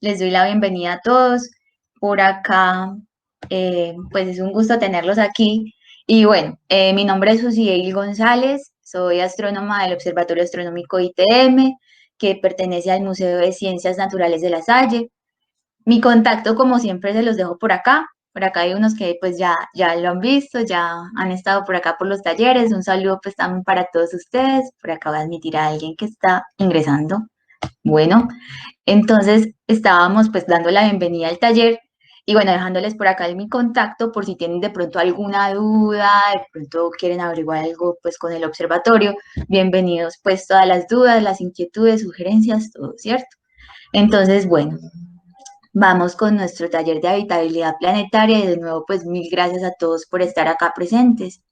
Les doy la bienvenida a todos. Por acá, pues es un gusto tenerlos aquí. Y bueno, mi nombre es Susiel González, soy astrónoma del Observatorio Astronómico ITM, que pertenece al Museo de Ciencias Naturales de La Salle. Mi contacto, como siempre, se los dejo por acá. Por acá hay unos que pues ya lo han visto, ya han estado por acá por los talleres. Un saludo pues también para todos ustedes. Por acá voy a admitir a alguien que está ingresando. Bueno, entonces estábamos pues dando la bienvenida al taller y bueno, dejándoles por acá mi contacto por si tienen de pronto alguna duda, de pronto quieren averiguar algo pues con el observatorio. Bienvenidos pues todas las dudas, las inquietudes, sugerencias, todo, ¿cierto? Entonces, bueno, vamos con nuestro taller de habitabilidad planetaria y de nuevo pues mil gracias a todos por estar acá presentes.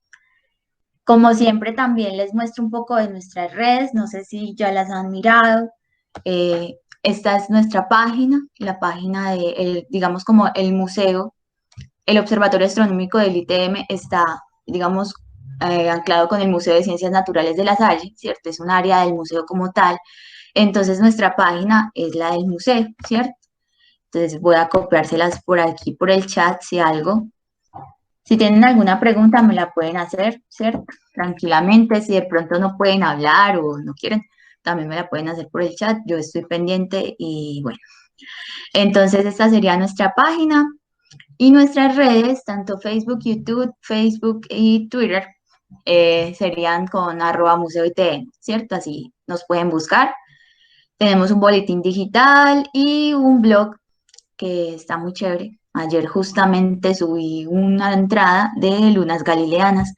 Como siempre también les muestro un poco de nuestras redes, no sé si ya las han mirado. Esta es nuestra página, la página de, digamos como el museo, el Observatorio Astronómico del ITM está, digamos, anclado con el Museo de Ciencias Naturales de La Salle, ¿cierto? Es un área del museo como tal. Entonces nuestra página es la del museo, ¿cierto? Entonces voy a copiárselas por aquí, por el chat, si algo. Si tienen alguna pregunta, me la pueden hacer, ¿cierto? Tranquilamente, si de pronto no pueden hablar o no quieren, también me la pueden hacer por el chat. Yo estoy pendiente y bueno. Entonces, esta sería nuestra página y nuestras redes, tanto Facebook, YouTube, Facebook y Twitter, serían con @museo_itn, ¿cierto? Así nos pueden buscar. Tenemos un boletín digital y un blog que está muy chévere. Ayer justamente subí una entrada de lunas galileanas.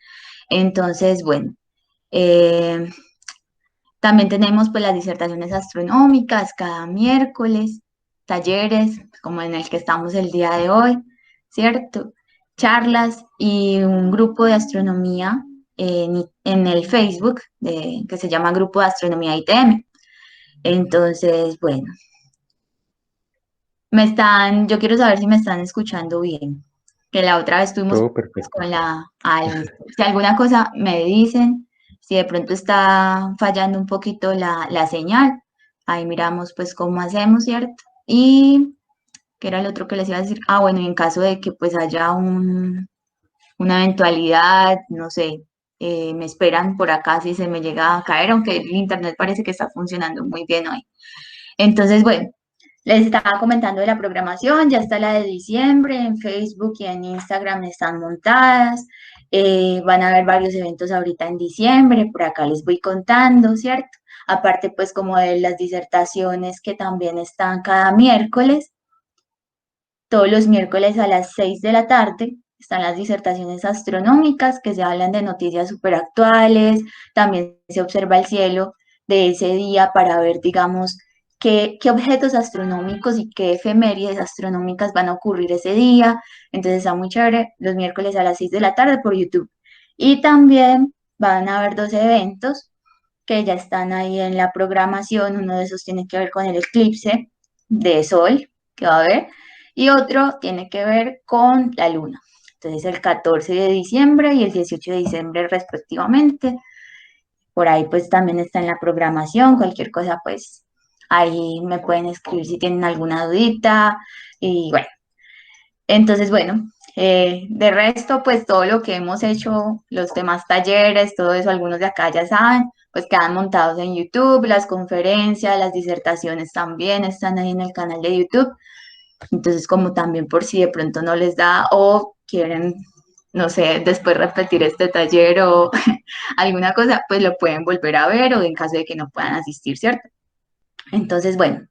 Entonces, bueno, eh, también tenemos pues las disertaciones astronómicas cada miércoles, talleres como en el que estamos el día de hoy, ¿cierto? Charlas y un grupo de astronomía en el Facebook que se llama Grupo de Astronomía ITM. Entonces, bueno, yo quiero saber si me están escuchando bien, que la otra vez estuvimos Todo pues, perfecto. con listo. Si alguna cosa me dicen, si de pronto está fallando un poquito la señal, ahí miramos pues cómo hacemos, ¿cierto? Y, ¿qué era el otro que les iba a decir? Ah, bueno, y en caso de que pues haya una eventualidad, no sé, me esperan por acá si se me llega a caer, aunque el internet parece que está funcionando muy bien hoy. Entonces, bueno, les estaba comentando de la programación, ya está la de diciembre, en Facebook y en Instagram están montadas, van a haber varios eventos ahorita en diciembre, por acá les voy contando, ¿cierto? Aparte, pues como de las disertaciones que también están cada miércoles, todos los miércoles a las 6 de la tarde están las disertaciones astronómicas que se hablan de noticias súper actuales, también se observa el cielo de ese día para ver, digamos, qué objetos astronómicos y qué efemérides astronómicas van a ocurrir ese día. Entonces está muy chévere los miércoles a las 6 de la tarde por YouTube. Y también van a haber dos eventos que ya están ahí en la programación. Uno de esos tiene que ver con el eclipse de sol que va a haber y otro tiene que ver con la luna. Entonces el 14 de diciembre y el 18 de diciembre respectivamente. Por ahí pues también está en la programación, cualquier cosa pues ahí me pueden escribir si tienen alguna dudita y bueno, entonces bueno, de resto pues todo lo que hemos hecho, los demás talleres, todo eso, algunos de acá ya saben, pues quedan montados en YouTube, las conferencias, las disertaciones también están ahí en el canal de YouTube. Entonces, como también por si de pronto no les da o quieren, no sé, después repetir este taller o alguna cosa, pues lo pueden volver a ver o en caso de que no puedan asistir, ¿cierto? Entonces, bueno,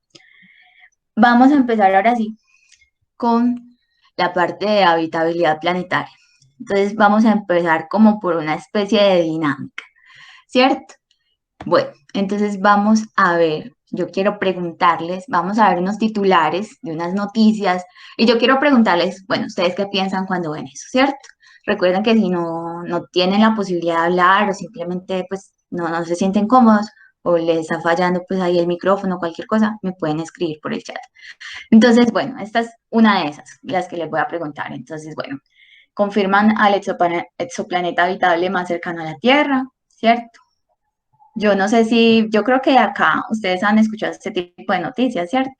vamos a empezar ahora sí con la parte de habitabilidad planetaria. Entonces, vamos a empezar como por una especie de dinámica, ¿cierto? Bueno, entonces vamos a ver, yo quiero preguntarles, vamos a ver unos titulares de unas noticias y yo quiero preguntarles, bueno, ¿ustedes qué piensan cuando ven eso, cierto? Recuerden que si no tienen la posibilidad de hablar o simplemente pues no se sienten cómodos o les está fallando pues ahí el micrófono o cualquier cosa, me pueden escribir por el chat. Entonces, bueno, esta es una de esas, las que les voy a preguntar. Entonces, bueno, confirman al exoplaneta habitable más cercano a la Tierra, ¿cierto? Yo no sé si, yo creo que acá ustedes han escuchado este tipo de noticias, ¿cierto?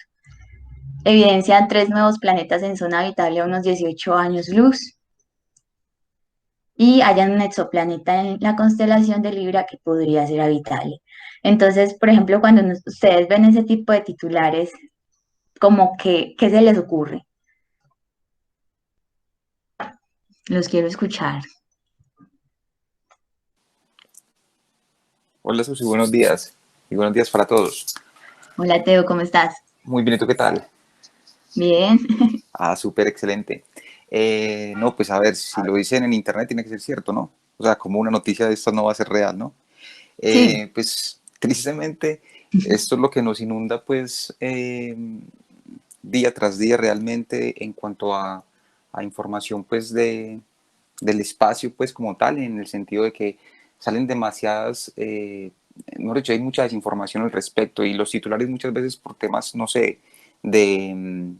evidencian 3 nuevos planetas en zona habitable a unos 18 años luz y hayan un exoplaneta en la constelación de Libra que podría ser habitable. Entonces, por ejemplo, cuando ustedes ven ese tipo de titulares, como que, ¿qué se les ocurre? Los quiero escuchar. Hola Susi, buenos días y buenos días para todos. Hola Teo, ¿cómo estás? Muy bien, ¿y tú qué tal? Bien. Súper excelente. No, pues a ver, si lo dicen en internet tiene que ser cierto, ¿no? O sea, como una noticia de estas no va a ser real, ¿no? Sí, Pues tristemente esto es lo que nos inunda pues día tras día realmente en cuanto a información pues del espacio pues como tal, en el sentido de que salen demasiadas, mejor dicho, hay mucha desinformación al respecto y los titulares muchas veces por temas, no sé, de,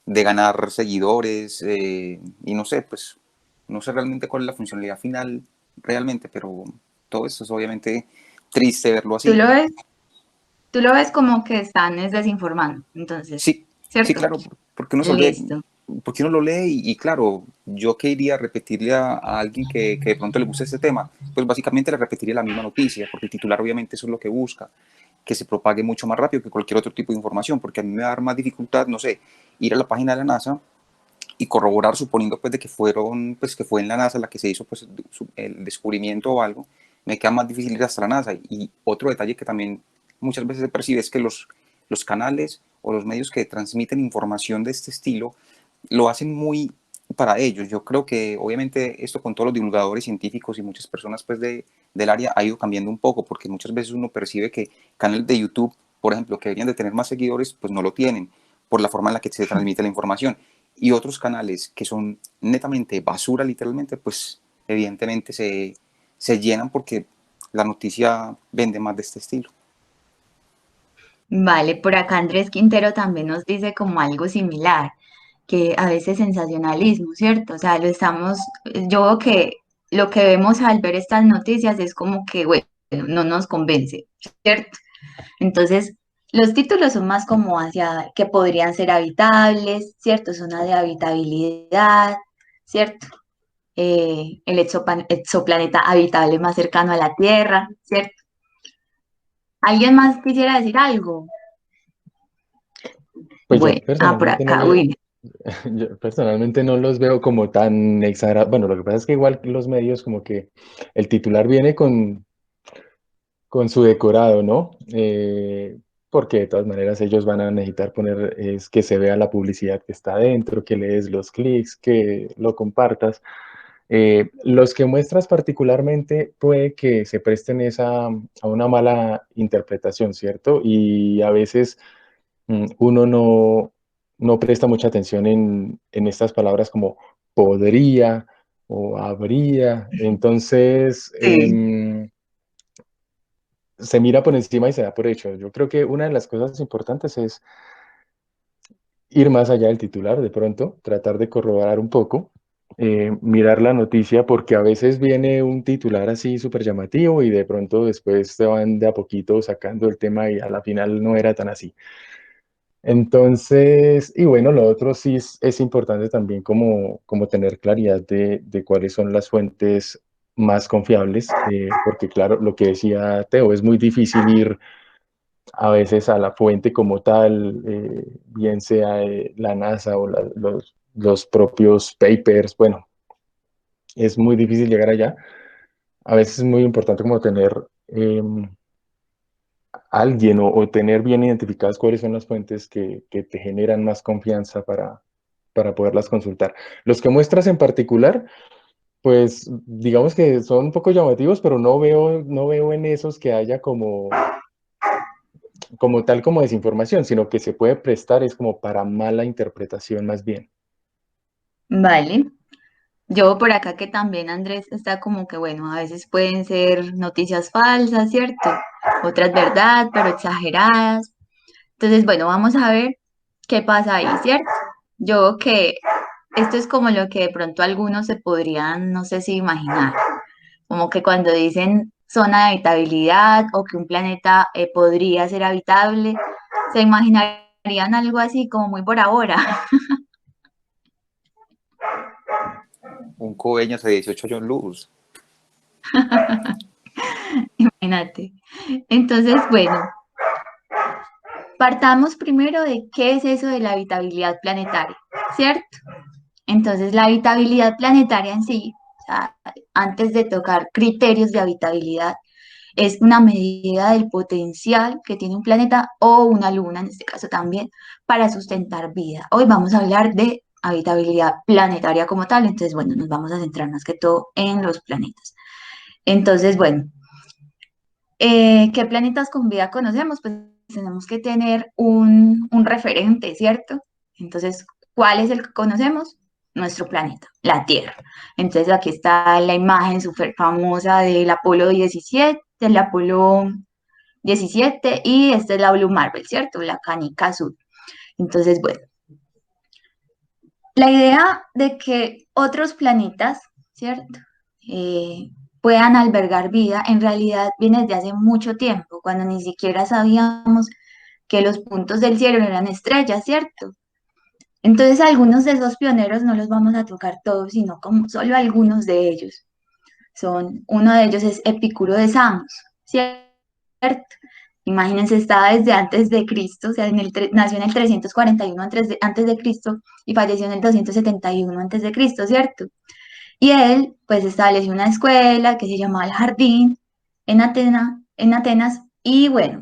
de ganar seguidores y no sé, pues no sé realmente cuál es la funcionalidad final realmente, pero todo esto es obviamente triste verlo tú así. lo ves, tú lo ves como que están es desinformando, entonces, Sí, sí, ¿cierto? claro, porque uno se Listo. lee, porque uno lo lee y claro, yo que iría a repetirle a alguien que de pronto le gusta este tema, pues básicamente le repetiría la misma noticia, porque el titular obviamente eso es lo que busca, que se propague mucho más rápido que cualquier otro tipo de información, porque a mí me va a dar más dificultad, no sé, ir a la página de la NASA y corroborar suponiendo pues de que fueron, pues que fue en la NASA la que se hizo pues el descubrimiento o algo, me queda más difícil ir hasta la NASA. Y otro detalle que también muchas veces se percibe es que los canales o los medios que transmiten información de este estilo lo hacen muy para ellos. Yo creo que obviamente esto con todos los divulgadores científicos y muchas personas pues del área ha ido cambiando un poco porque muchas veces uno percibe que canales de YouTube, por ejemplo, que deberían de tener más seguidores, pues no lo tienen por la forma en la que se transmite la información. Y otros canales que son netamente basura literalmente, pues evidentemente se llenan porque la noticia vende más de este estilo. Vale, por acá Andrés Quintero también nos dice como algo similar, que a veces sensacionalismo, ¿cierto? O sea, yo veo que lo que vemos al ver estas noticias es como que, bueno, no nos convence, ¿cierto? Entonces, los títulos son más como hacia que podrían ser habitables, ¿cierto? Zona de habitabilidad, ¿cierto? El exoplaneta habitable más cercano a la Tierra, ¿cierto? ¿Alguien más quisiera decir algo? Pues Bueno, por acá, Will. yo personalmente no los veo como tan exagerados. Bueno, lo que pasa es que igual los medios como que el titular viene con su decorado, ¿no? Porque de todas maneras ellos van a necesitar poner es que se vea la publicidad que está dentro, que le des los clics, que lo compartas. Los que muestras particularmente puede que se presten a una mala interpretación, ¿cierto? Y a veces uno no presta mucha atención en estas palabras como podría o habría. Entonces, Sí. se mira por encima y se da por hecho. Yo creo que una de las cosas importantes es ir más allá del titular, de pronto, tratar de corroborar un poco, mirar la noticia, porque a veces viene un titular así súper llamativo y de pronto después se van de a poquito sacando el tema y a la final no era tan así. Entonces, y bueno, lo otro sí es importante también como tener claridad de cuáles son las fuentes más confiables, porque claro, lo que decía Teo, es muy difícil ir a veces a la fuente como tal, bien sea la NASA o los propios papers, bueno, es muy difícil llegar allá. A veces es muy importante como tener alguien o tener bien identificadas cuáles son las fuentes que te generan más confianza para poderlas consultar. Los que muestras en particular, pues digamos que son un poco llamativos, pero no veo en esos que haya como tal como desinformación, sino que se puede prestar es como para mala interpretación más bien. Vale. Yo por acá que también Andrés está como que, bueno, a veces pueden ser noticias falsas, ¿cierto? Otras verdad, pero exageradas. Entonces, bueno, vamos a ver qué pasa ahí, ¿cierto? Yo creo que esto es como lo que de pronto algunos se podrían, no sé si imaginar, como que cuando dicen zona de habitabilidad o que un planeta podría ser habitable, se imaginarían harían algo así como muy por ahora. Un coveñas de 18 años luz. Imagínate. Entonces, bueno, partamos primero de qué es eso de la habitabilidad planetaria, ¿cierto? Entonces, la habitabilidad planetaria en sí, o sea, antes de tocar criterios de habitabilidad, es una medida del potencial que tiene un planeta o una luna, en este caso también, para sustentar vida. Hoy vamos a hablar de habitabilidad planetaria como tal, entonces, bueno, nos vamos a centrar más que todo en los planetas. Entonces, bueno, ¿qué planetas con vida conocemos? Pues tenemos que tener un referente, ¿cierto? Entonces, ¿cuál es el que conocemos? Nuestro planeta, la Tierra. Entonces, aquí está la imagen súper famosa del Apolo 17, del Apolo 17 y esta es la Blue Marble, ¿cierto? La canica azul. Entonces, bueno, la idea de que otros planetas, ¿cierto? Puedan albergar vida, en realidad viene desde hace mucho tiempo, cuando ni siquiera sabíamos que los puntos del cielo eran estrellas, ¿cierto? Entonces, algunos de esos pioneros no los vamos a tocar todos, sino como solo algunos de ellos. Uno de ellos es Epicuro de Samos, ¿cierto? Imagínense, estaba desde antes de Cristo, o sea, nació en el 341 antes de Cristo y falleció en el 271 antes de Cristo, ¿cierto? Y él, pues, estableció una escuela que se llamaba el Jardín en Atenas, y bueno,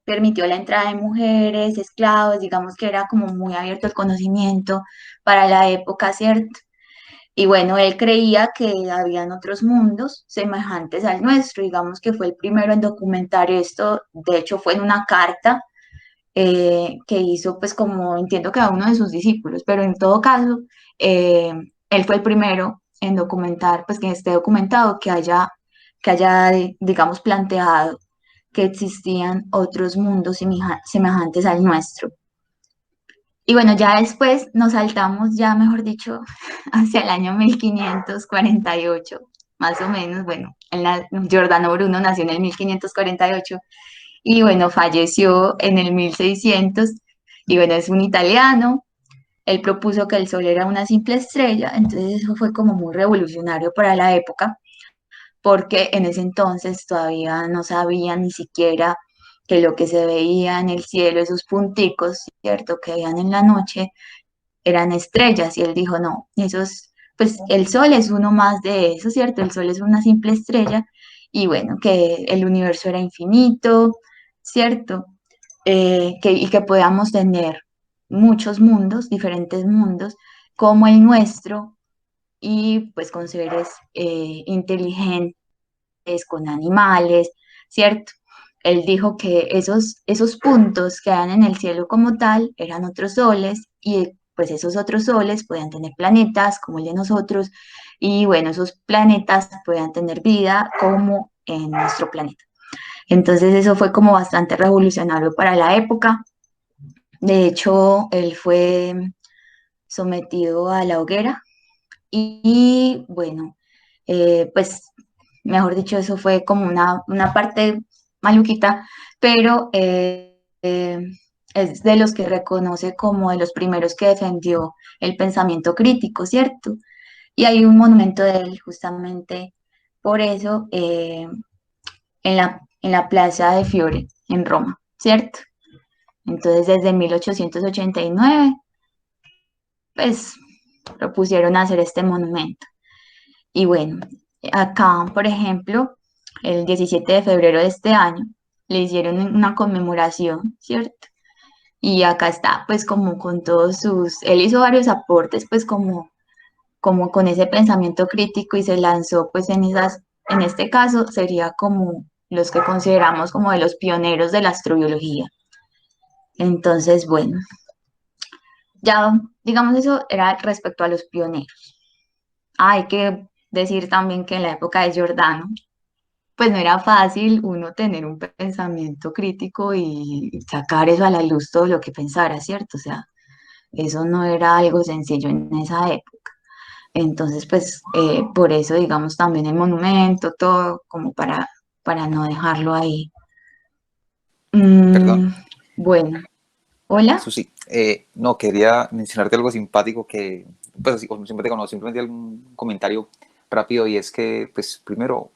permitió la entrada de mujeres, esclavos, digamos que era como muy abierto el conocimiento para la época, ¿cierto? Y bueno, él creía que habían otros mundos semejantes al nuestro, digamos que fue el primero en documentar esto, de hecho fue en una carta que hizo pues como entiendo que a uno de sus discípulos, pero en todo caso, eh, él fue el primero en documentar, pues que esté documentado que haya digamos, planteado que existían otros mundos semejantes al nuestro. Y bueno, ya después nos saltamos, ya mejor dicho, hacia el año 1548, más o menos. Bueno, Giordano Bruno nació en el 1548 y bueno, falleció en el 1600. Y bueno, es un italiano. Él propuso que el Sol era una simple estrella, entonces eso fue como muy revolucionario para la época porque en ese entonces todavía no sabían ni siquiera que lo que se veía en el cielo, esos punticos, ¿cierto?, que veían en la noche, eran estrellas. Y él dijo, no, esos, pues el Sol es uno más de eso, ¿cierto? El Sol es una simple estrella y bueno, que el universo era infinito, ¿cierto? Y que podamos tener muchos mundos, diferentes mundos, como el nuestro, y pues con seres inteligentes, con animales, ¿cierto? Él dijo que esos puntos que dan en el cielo como tal eran otros soles y pues esos otros soles podían tener planetas como el de nosotros y bueno, esos planetas podían tener vida como en nuestro planeta. Entonces eso fue como bastante revolucionario para la época. De hecho, él fue sometido a la hoguera y bueno, pues mejor dicho, eso fue como una parte maluquita, pero es de los que reconoce como de los primeros que defendió el pensamiento crítico, ¿cierto? Y hay un monumento de él justamente por eso en la Plaza de Fiore, en Roma, ¿cierto? Entonces, desde 1889, pues propusieron hacer este monumento. Y bueno, acá, por ejemplo, el 17 de febrero de este año, le hicieron una conmemoración, ¿cierto? Y acá está, pues como con él hizo varios aportes, pues como con ese pensamiento crítico y se lanzó, pues en este caso sería como los que consideramos como de los pioneros de la astrobiología. Entonces, bueno, ya digamos eso era respecto a los pioneros. Hay que decir también que en la época de Giordano, pues no era fácil uno tener un pensamiento crítico y sacar eso a la luz todo lo que pensara, ¿cierto? O sea, eso no era algo sencillo en esa época. Entonces, pues por eso, digamos, también el monumento, todo, como para no dejarlo ahí. Perdón, Bueno, Hola. Eso sí, no, quería mencionarte algo simpático que, pues así, o simpático no, simplemente algún comentario rápido y es que, pues primero,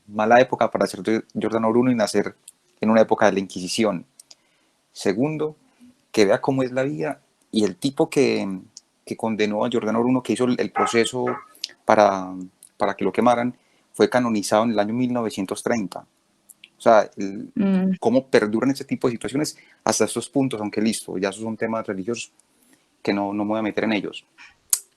mala época para ser Giordano Bruno y nacer en una época de la Inquisición. Segundo, que vea cómo es la vida y el tipo que condenó a Giordano Bruno, que hizo el proceso para, para que lo quemaran, fue canonizado en el año 1930. O sea, Mm, cómo perduran ese tipo de situaciones hasta estos puntos, aunque listo, ya esos son temas religiosos que no me voy a meter en ellos.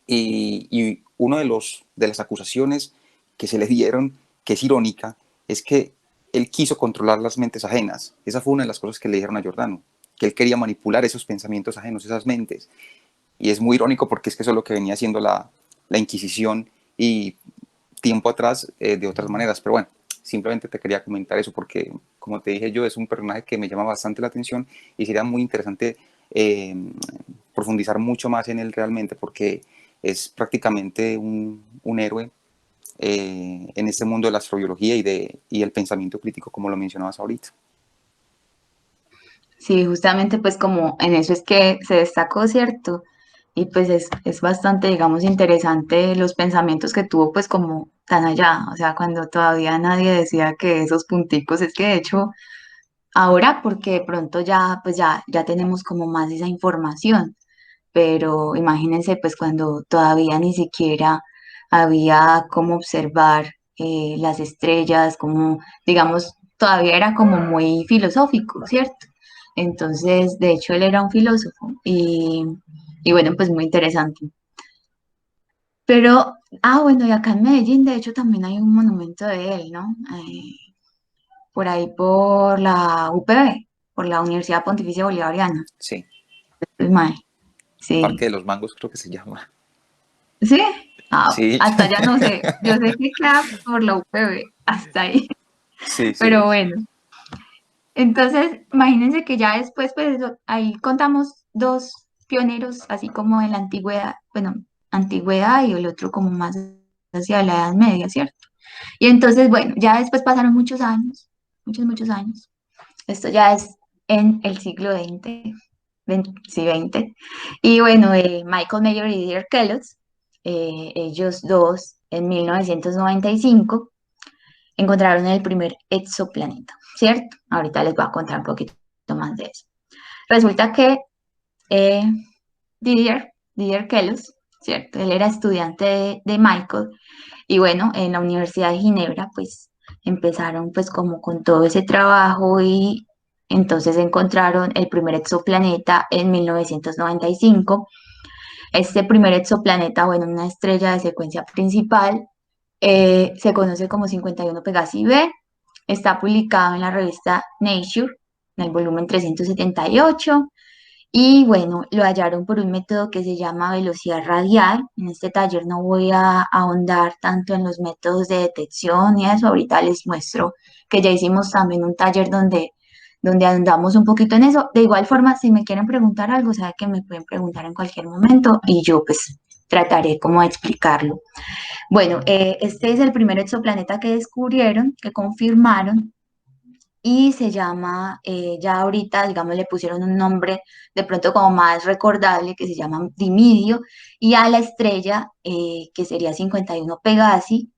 Y uno de las acusaciones que se le dieron, que es irónica, es que él quiso controlar las mentes ajenas. Esa fue una de las cosas que le dijeron a Giordano, que él quería manipular esos pensamientos ajenos, esas mentes. Y es muy irónico porque es que eso es lo que venía haciendo la Inquisición y tiempo atrás de otras maneras. Pero bueno, simplemente te quería comentar eso porque, como te dije yo, es un personaje que me llama bastante la atención y sería muy interesante eh, profundizar mucho más en él realmente porque es prácticamente un héroe en este mundo de la astrobiología y el pensamiento crítico, como lo mencionabas ahorita. sí, justamente pues como en eso es que se destacó, ¿cierto? Y pues es bastante, digamos, interesante los pensamientos que tuvo pues como tan allá, o sea, cuando todavía nadie decía que esos punticos, es que de hecho ahora porque de pronto ya pues ya tenemos como más esa información, pero imagínense pues cuando todavía ni siquiera había cómo observar las estrellas, como digamos, todavía era como muy filosófico, ¿cierto? Entonces, de hecho, él era un filósofo y bueno, pues muy interesante. Pero, bueno, y acá en Medellín, de hecho, también hay un monumento de él, ¿no? Por ahí por la UPB, por la Universidad Pontificia Bolivariana. Sí, Pues, mae, Parque sí. de los Mangos creo que se llama. ¿Sí? Sí, Hasta allá no sé. Yo sé que queda por la UPB, hasta ahí. sí, Pero sí, bueno, entonces imagínense que ya después, pues ahí contamos dos pioneros, así como en la antigüedad, bueno, antigüedad y el otro como más hacia la Edad Media, ¿cierto? Y entonces, bueno, ya después pasaron muchos años, muchos años. Esto ya es en el siglo XX, sí, XX. Y bueno, Michael Mayer y Didier Queloz, ellos dos en 1995 encontraron el primer exoplaneta, ¿cierto? Ahorita les voy a contar un poquito más de eso. Resulta que eh, Didier Queloz, ¿cierto? Él era estudiante de Michael y bueno, en la Universidad de Ginebra pues empezaron pues como con todo ese trabajo y entonces encontraron el primer exoplaneta en 1995. Este primer exoplaneta, bueno, una estrella de secuencia principal, se conoce como 51 Pegasi B, está publicado en la revista Nature, en el volumen 378, y bueno, lo hallaron por un método que se llama velocidad radial. En este taller no voy a ahondar tanto en los métodos de detección y eso, ahorita les muestro que ya hicimos también un taller donde ahondamos un poquito en eso. De igual forma, si me quieren preguntar algo, saben que me pueden preguntar en cualquier momento y yo pues trataré como de explicarlo. Bueno, este es el primer exoplaneta que descubrieron, que confirmaron, y se llama, ya ahorita, digamos, le pusieron un nombre de pronto como más recordable, que se llama Dimidio, y a la estrella, que sería 51 Pegasi,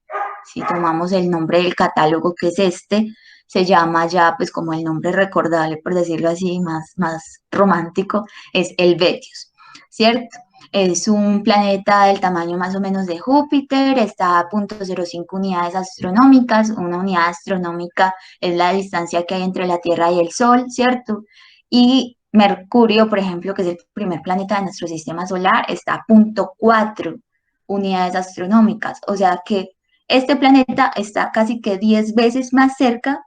si tomamos el nombre del catálogo que es este, se llama ya pues como el nombre recordable, por decirlo así, más romántico, es el Helvetius, ¿cierto? Es un planeta del tamaño más o menos de Júpiter, está a 0.05 unidades astronómicas. Una unidad astronómica es la distancia que hay entre la Tierra y el Sol, ¿cierto? Y Mercurio, por ejemplo, que es el primer planeta de nuestro sistema solar, está a 0.4 unidades astronómicas. O sea que este planeta está casi que 10 veces más cerca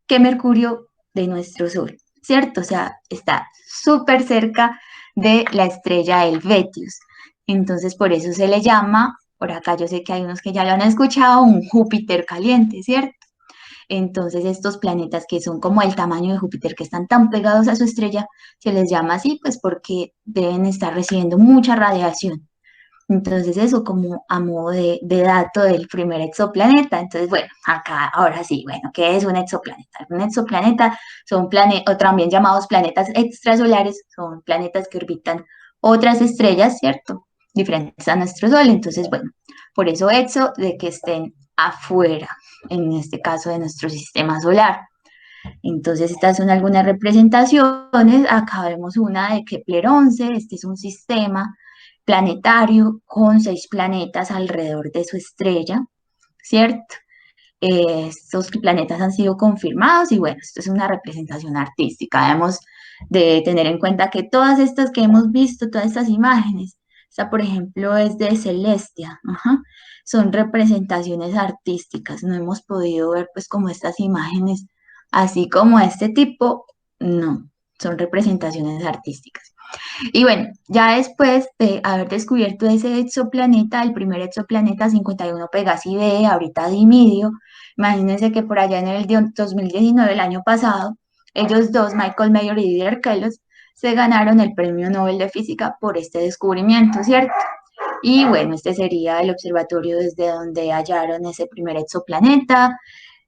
que Mercurio de nuestro Sol, ¿cierto? O sea, está súper cerca de la estrella Helvetius. Entonces, por eso se le llama, por acá yo sé que hay unos que ya lo han escuchado, un Júpiter caliente, ¿cierto? Entonces, estos planetas que son como el tamaño de Júpiter, que están tan pegados a su estrella, se les llama así, pues porque deben estar recibiendo mucha radiación. Entonces eso como a modo de dato del primer exoplaneta. Entonces, bueno, acá ahora sí, bueno, ¿qué es un exoplaneta? Un exoplaneta son planetas, o también llamados planetas extrasolares, son planetas que orbitan otras estrellas, ¿cierto? Diferentes a nuestro Sol. Entonces, bueno, por eso exo, de que estén afuera, en este caso de nuestro sistema solar. Entonces, estas son algunas representaciones. Acá vemos una de Kepler-11. Este es un sistema planetario con 6 planetas alrededor de su estrella, ¿cierto? Estos planetas han sido confirmados y bueno, esto es una representación artística. Debemos de tener en cuenta que todas estas que hemos visto, todas estas imágenes, esta por ejemplo es de Celestia, ajá, son representaciones artísticas. No hemos podido ver pues como estas imágenes así como este tipo, no, son representaciones artísticas. Y bueno, ya después de haber descubierto ese exoplaneta, el primer exoplaneta 51 Pegasi B, ahorita Dimidio, imagínense que por allá en el 2019, el año pasado, ellos dos, Michael Mayor y Didier Queloz, se ganaron el Premio Nobel de Física por este descubrimiento, ¿cierto? Y bueno, este sería el observatorio desde donde hallaron ese primer exoplaneta.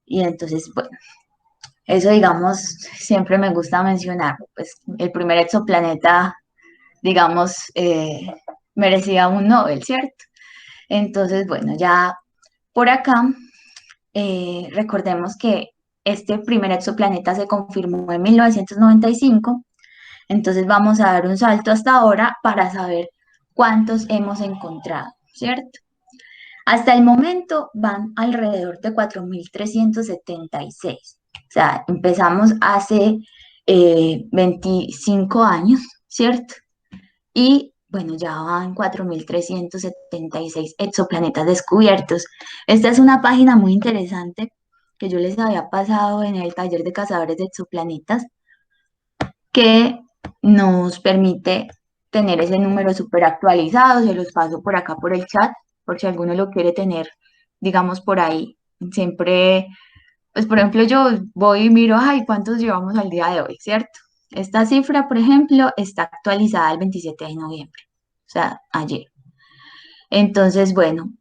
Y entonces, bueno, eso digamos, siempre me gusta mencionar, pues el primer exoplaneta digamos, merecía un Nobel, ¿cierto? Entonces, bueno, ya por acá, recordemos que este primer exoplaneta se confirmó en 1995, entonces vamos a dar un salto hasta ahora para saber cuántos hemos encontrado, ¿cierto? Hasta el momento van alrededor de 4.376. O sea, empezamos hace 25 años, ¿cierto? Y bueno, ya van 4.376 exoplanetas descubiertos. Esta es una página muy interesante que yo les había pasado en el taller de cazadores de exoplanetas, que nos permite tener ese número súper actualizado. Se los paso por acá por el chat, por si alguno lo quiere tener, digamos, por ahí. Siempre, pues por ejemplo, yo voy y miro, ay, ¿cuántos llevamos al día de hoy, cierto? Esta cifra, por ejemplo, está actualizada el 27 de noviembre, o sea, ayer. Entonces, bueno,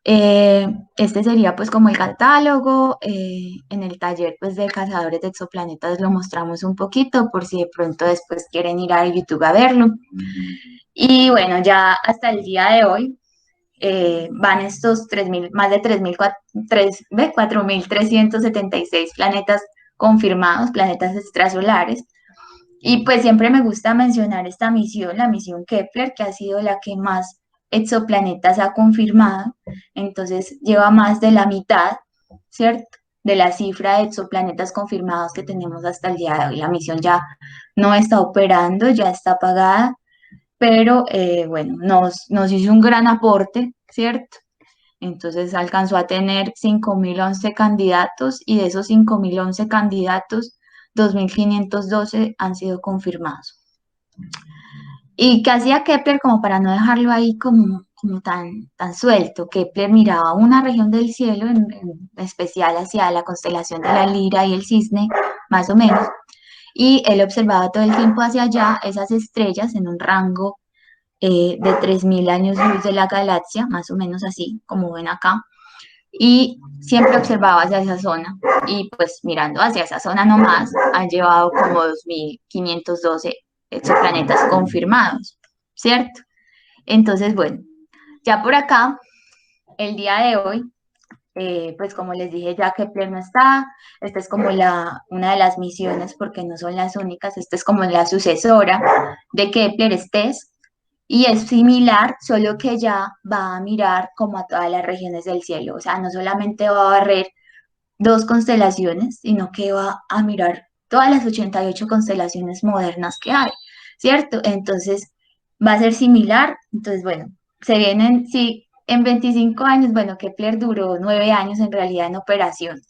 este sería pues como el catálogo. En el taller pues de cazadores de exoplanetas lo mostramos un poquito por si de pronto después quieren ir a YouTube a verlo. Y bueno, ya hasta el día de hoy van estos 3.000, más de 4.376 planetas confirmados, planetas extrasolares. Y pues siempre me gusta mencionar esta misión, la misión Kepler, que ha sido la que más exoplanetas ha confirmado. Entonces lleva más de la mitad, ¿cierto? De la cifra de exoplanetas confirmados que tenemos hasta el día de hoy. La misión ya no está operando, ya está apagada, pero bueno, nos hizo un gran aporte, ¿cierto? Entonces alcanzó a tener 5.011 candidatos y de esos 5.011 candidatos, 2.512 han sido confirmados. ¿Y qué hacía Kepler como para no dejarlo ahí como tan suelto? Kepler miraba una región del cielo, en especial hacia la constelación de la Lira y el Cisne, más o menos, y él observaba todo el tiempo hacia allá esas estrellas en un rango de 3.000 años luz de la galaxia, más o menos así, como ven acá, y siempre observaba hacia esa zona, y pues mirando hacia esa zona nomás, han llevado como 2.512 exoplanetas confirmados, ¿cierto? Entonces, bueno, ya por acá, el día de hoy, pues como les dije, ya Kepler no está, esta es como una de las misiones, porque no son las únicas, esta es como la sucesora de Kepler, TESS, y es similar, solo que ya va a mirar como a todas las regiones del cielo, o sea, no solamente va a barrer 2 constelaciones, sino que va a mirar todas las 88 constelaciones modernas que hay, ¿cierto? Entonces, va a ser similar, entonces, bueno, se vienen, sí, en 25 años, bueno, Kepler duró 9 años en realidad en operación,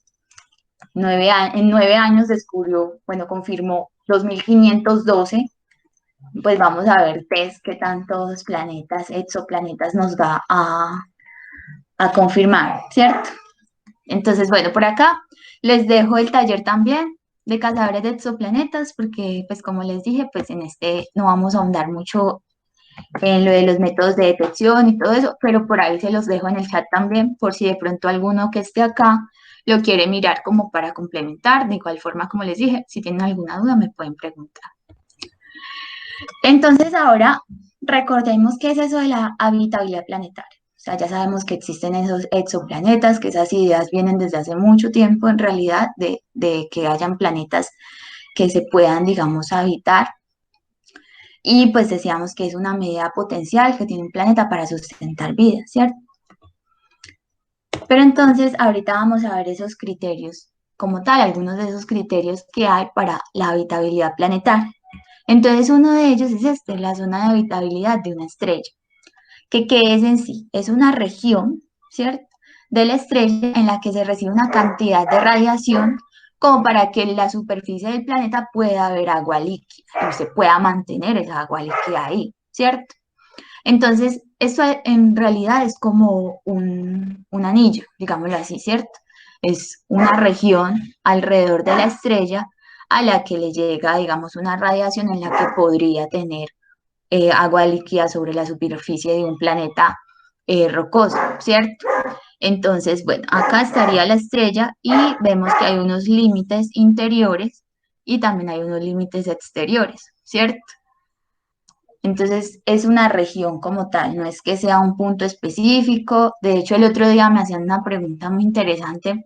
en 9 años descubrió, bueno, confirmó 2.512. Pues vamos a ver, test, qué tantos planetas, exoplanetas nos va a confirmar, ¿cierto? Entonces, bueno, por acá les dejo el taller también de cazadores de exoplanetas, porque pues como les dije, pues en este no vamos a ahondar mucho en lo de los métodos de detección y todo eso, pero por ahí se los dejo en el chat también, por si de pronto alguno que esté acá lo quiere mirar como para complementar. De igual forma, como les dije, si tienen alguna duda me pueden preguntar. Entonces ahora recordemos qué es eso de la habitabilidad planetaria. O sea, ya sabemos que existen esos exoplanetas, que esas ideas vienen desde hace mucho tiempo en realidad de que hayan planetas que se puedan, digamos, habitar. Y pues decíamos que es una medida potencial que tiene un planeta para sustentar vida, ¿cierto? Pero entonces ahorita vamos a ver esos criterios como tal, algunos de esos criterios que hay para la habitabilidad planetaria. Entonces uno de ellos es este, la zona de habitabilidad de una estrella. ¿Qué es en sí? Es una región, ¿cierto? De la estrella en la que se recibe una cantidad de radiación como para que en la superficie del planeta pueda haber agua líquida y se pueda mantener esa agua líquida ahí, ¿cierto? Entonces, esto en realidad es como un anillo, digámoslo así, ¿cierto? Es una región alrededor de la estrella a la que le llega, digamos, una radiación en la que podría tener agua líquida sobre la superficie de un planeta rocoso, ¿cierto? Entonces, bueno, acá estaría la estrella y vemos que hay unos límites interiores y también hay unos límites exteriores, ¿cierto? Entonces, es una región como tal, no es que sea un punto específico. De hecho, el otro día me hacían una pregunta muy interesante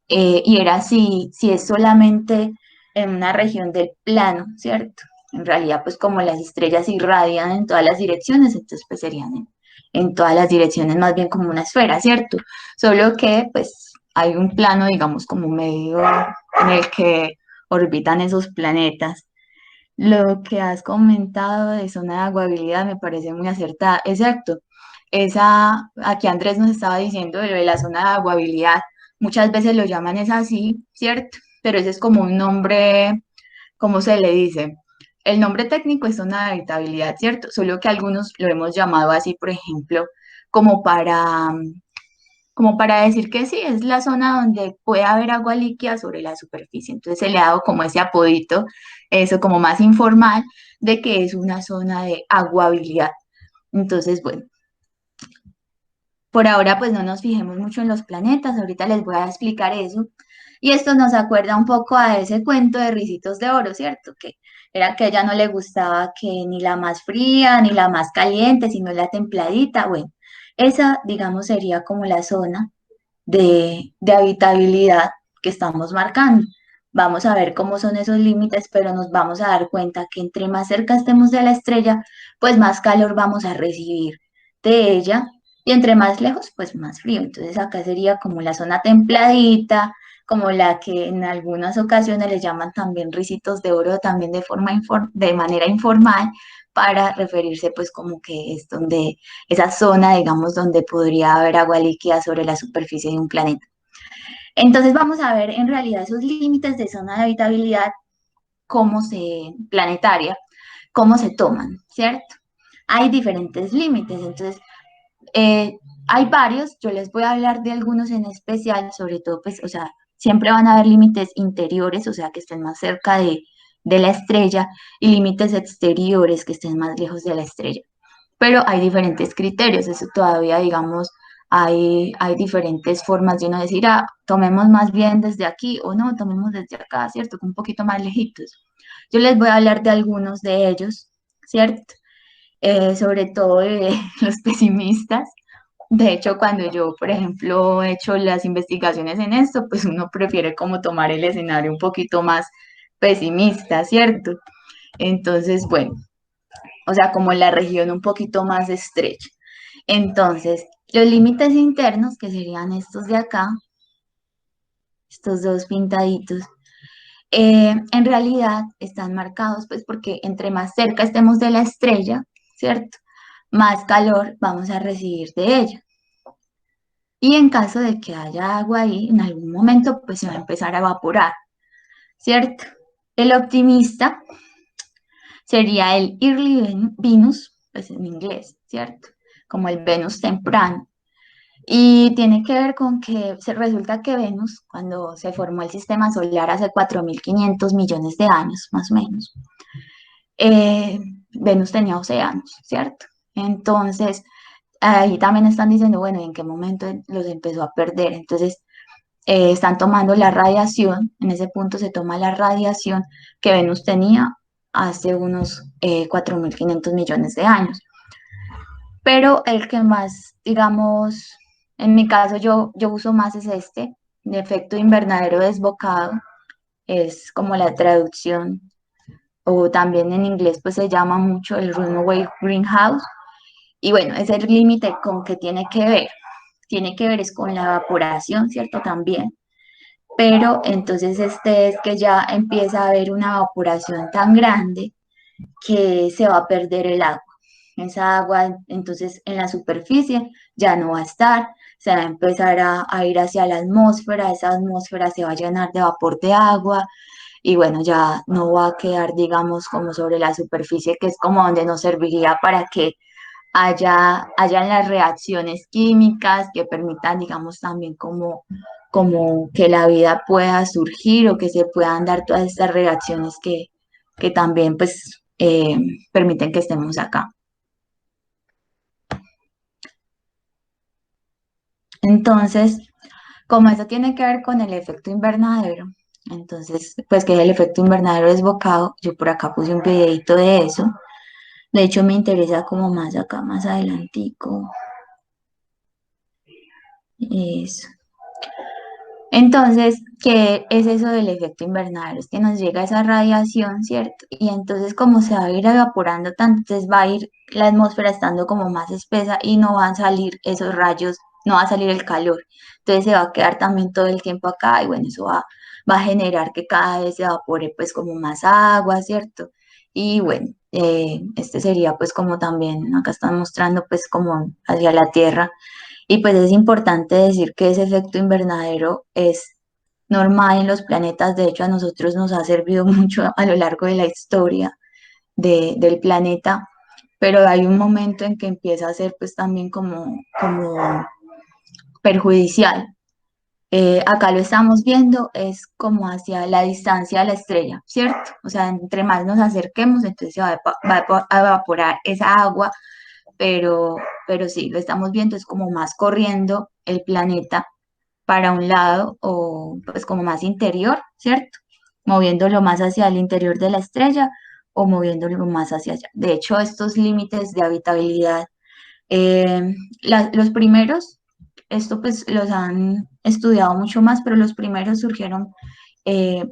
y era si es solamente en una región del plano, ¿cierto? En realidad, pues como las estrellas irradian en todas las direcciones, entonces pues serían en todas las direcciones más bien como una esfera, ¿cierto? Solo que pues hay un plano, digamos, como medio en el que orbitan esos planetas. Lo que has comentado de zona de aguabilidad me parece muy acertada. Exacto. Aquí Andrés nos estaba diciendo de lo de la zona de aguabilidad. Muchas veces lo llaman es así, ¿cierto? Pero ese es como un nombre, ¿cómo se le dice? El nombre técnico es zona de habitabilidad, ¿cierto? Solo que algunos lo hemos llamado así, por ejemplo, como para, como para decir que sí, es la zona donde puede haber agua líquida sobre la superficie. Entonces se le ha dado como ese apodito, eso como más informal, de que es una zona de aguabilidad. Entonces, bueno, por ahora pues no nos fijemos mucho en los planetas, ahorita les voy a explicar eso. Y esto nos acuerda un poco a ese cuento de Ricitos de Oro, ¿cierto? Que era que a ella no le gustaba que ni la más fría ni la más caliente, sino la templadita. Bueno, esa, digamos, sería como la zona de habitabilidad que estamos marcando. Vamos a ver cómo son esos límites, pero nos vamos a dar cuenta que entre más cerca estemos de la estrella, pues más calor vamos a recibir de ella y entre más lejos, pues más frío. Entonces acá sería como la zona templadita, como la que en algunas ocasiones le llaman también ricitos de oro, también de manera informal, para referirse pues como que es donde esa zona, digamos, donde podría haber agua líquida sobre la superficie de un planeta. Entonces vamos a ver en realidad esos límites de zona de habitabilidad, planetaria, cómo se toman, ¿cierto? Hay diferentes límites, entonces eh, hay varios, yo les voy a hablar de algunos en especial, sobre todo, pues, o sea, siempre van a haber límites interiores, o sea, que estén más cerca de la estrella, y límites exteriores que estén más lejos de la estrella, pero hay diferentes criterios, eso todavía, digamos, hay diferentes formas de uno decir, ah, tomemos más bien desde aquí o no, tomemos desde acá, ¿cierto? Un poquito más lejitos. Yo les voy a hablar de algunos de ellos, ¿cierto? Sobre todo de los pesimistas. De hecho, cuando yo, por ejemplo, he hecho las investigaciones en esto, pues uno prefiere como tomar el escenario un poquito más pesimista, ¿cierto? Entonces, bueno, o sea, como la región un poquito más estrecha. Entonces, los límites internos, que serían estos de acá, estos dos pintaditos, en realidad están marcados pues porque entre más cerca estemos de la estrella, ¿cierto? Más calor vamos a recibir de ella. Y en caso de que haya agua ahí, en algún momento pues se va a empezar a evaporar, ¿cierto? El optimista sería el Early Venus, pues en inglés, ¿cierto? Como el Venus temprano. Y tiene que ver con que resulta que Venus, cuando se formó el sistema solar hace 4.500 millones de años, más o menos, Venus tenía océanos, ¿cierto? Entonces, ahí también están diciendo, bueno, ¿en qué momento los empezó a perder? Entonces, están tomando la radiación, en ese punto se toma la radiación que Venus tenía hace unos 4.500 millones de años. Pero el que más, digamos, en mi caso yo uso más es este, de efecto invernadero desbocado, es como la traducción, o también en inglés pues se llama mucho el runaway greenhouse. Y bueno, ese límite con qué tiene que ver es con la evaporación, ¿cierto? También. Pero entonces este es que ya empieza a haber una evaporación tan grande que se va a perder el agua. Esa agua entonces en la superficie ya no va a estar, se va a empezar a ir hacia la atmósfera, esa atmósfera se va a llenar de vapor de agua y bueno, ya no va a quedar, digamos, como sobre la superficie, que es como donde nos serviría para que hayan las reacciones químicas que permitan, digamos, también como que la vida pueda surgir o que se puedan dar todas estas reacciones que también, pues, permiten que estemos acá. Entonces, como eso tiene que ver con el efecto invernadero, entonces, pues que es el efecto invernadero desbocado, yo por acá puse un videito de eso. De hecho, me interesa como más acá, más adelantico. Eso. Entonces, ¿qué es eso del efecto invernadero? Es que nos llega esa radiación, ¿cierto? Y entonces como se va a ir evaporando tanto, entonces va a ir la atmósfera estando como más espesa y no van a salir esos rayos, no va a salir el calor. Entonces se va a quedar también todo el tiempo acá y bueno, eso va a generar que cada vez se evapore pues como más agua, ¿cierto? Y bueno, este sería pues como también, acá están mostrando pues como hacia la Tierra y pues es importante decir que ese efecto invernadero es normal en los planetas, de hecho a nosotros nos ha servido mucho a lo largo de la historia del planeta, pero hay un momento en que empieza a ser pues también como perjudicial. Acá lo estamos viendo, es como hacia la distancia de la estrella, ¿cierto? O sea, entre más nos acerquemos, entonces se va a evaporar esa agua, pero, pero sí, lo estamos viendo, es como más corriendo el planeta para un lado o pues como más interior, ¿cierto? Moviéndolo más hacia el interior de la estrella o moviéndolo más hacia allá. De hecho, estos límites de habitabilidad, los primeros, esto pues los han estudiado mucho más, pero los primeros surgieron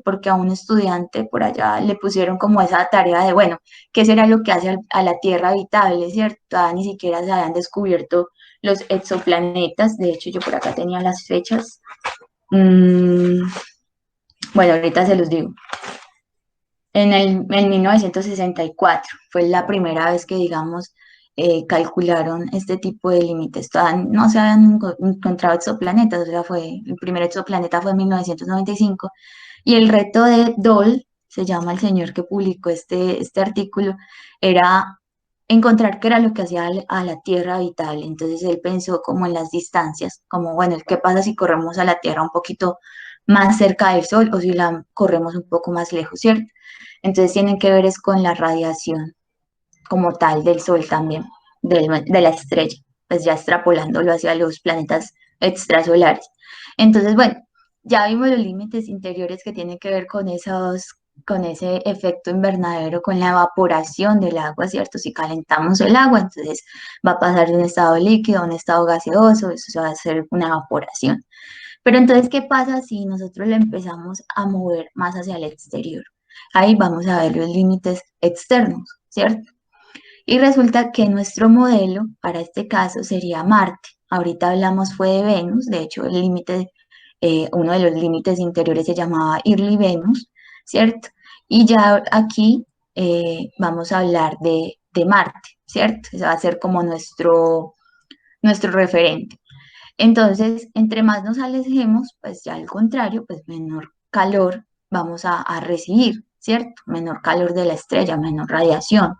porque a un estudiante por allá le pusieron como esa tarea de, bueno, ¿qué será lo que hace a la Tierra habitable, ¿cierto? Todavía ni siquiera se habían descubierto los exoplanetas, de hecho yo por acá tenía las fechas. Bueno, ahorita se los digo. En 1964 fue la primera vez que, digamos, calcularon este tipo de límites. Todavía no se habían encontrado exoplanetas, o sea, el primer exoplaneta fue en 1995. Y el reto de Dole, se llama el señor que publicó este artículo, era encontrar qué era lo que hacía a la Tierra habitable. Entonces él pensó como en las distancias, como, bueno, ¿qué pasa si corremos a la Tierra un poquito más cerca del Sol o si la corremos un poco más lejos, ¿cierto? Entonces tienen que ver es con la radiación como tal del Sol también, de la estrella, pues ya extrapolándolo hacia los planetas extrasolares. Entonces, bueno, ya vimos los límites interiores que tienen que ver con ese efecto invernadero, con la evaporación del agua, ¿cierto? Si calentamos el agua, entonces va a pasar de un estado líquido a un estado gaseoso, eso se va a hacer una evaporación. Pero entonces, ¿qué pasa si nosotros lo empezamos a mover más hacia el exterior? Ahí vamos a ver los límites externos, ¿cierto? Y resulta que nuestro modelo para este caso sería Marte. Ahorita hablamos fue de Venus, de hecho el límite, uno de los límites interiores se llamaba Early Venus, ¿cierto? Y ya aquí vamos a hablar de Marte, ¿cierto? Ese va a ser como nuestro referente. Entonces, entre más nos alejemos, pues ya al contrario, pues menor calor vamos a recibir, ¿cierto? Menor calor de la estrella, menor radiación.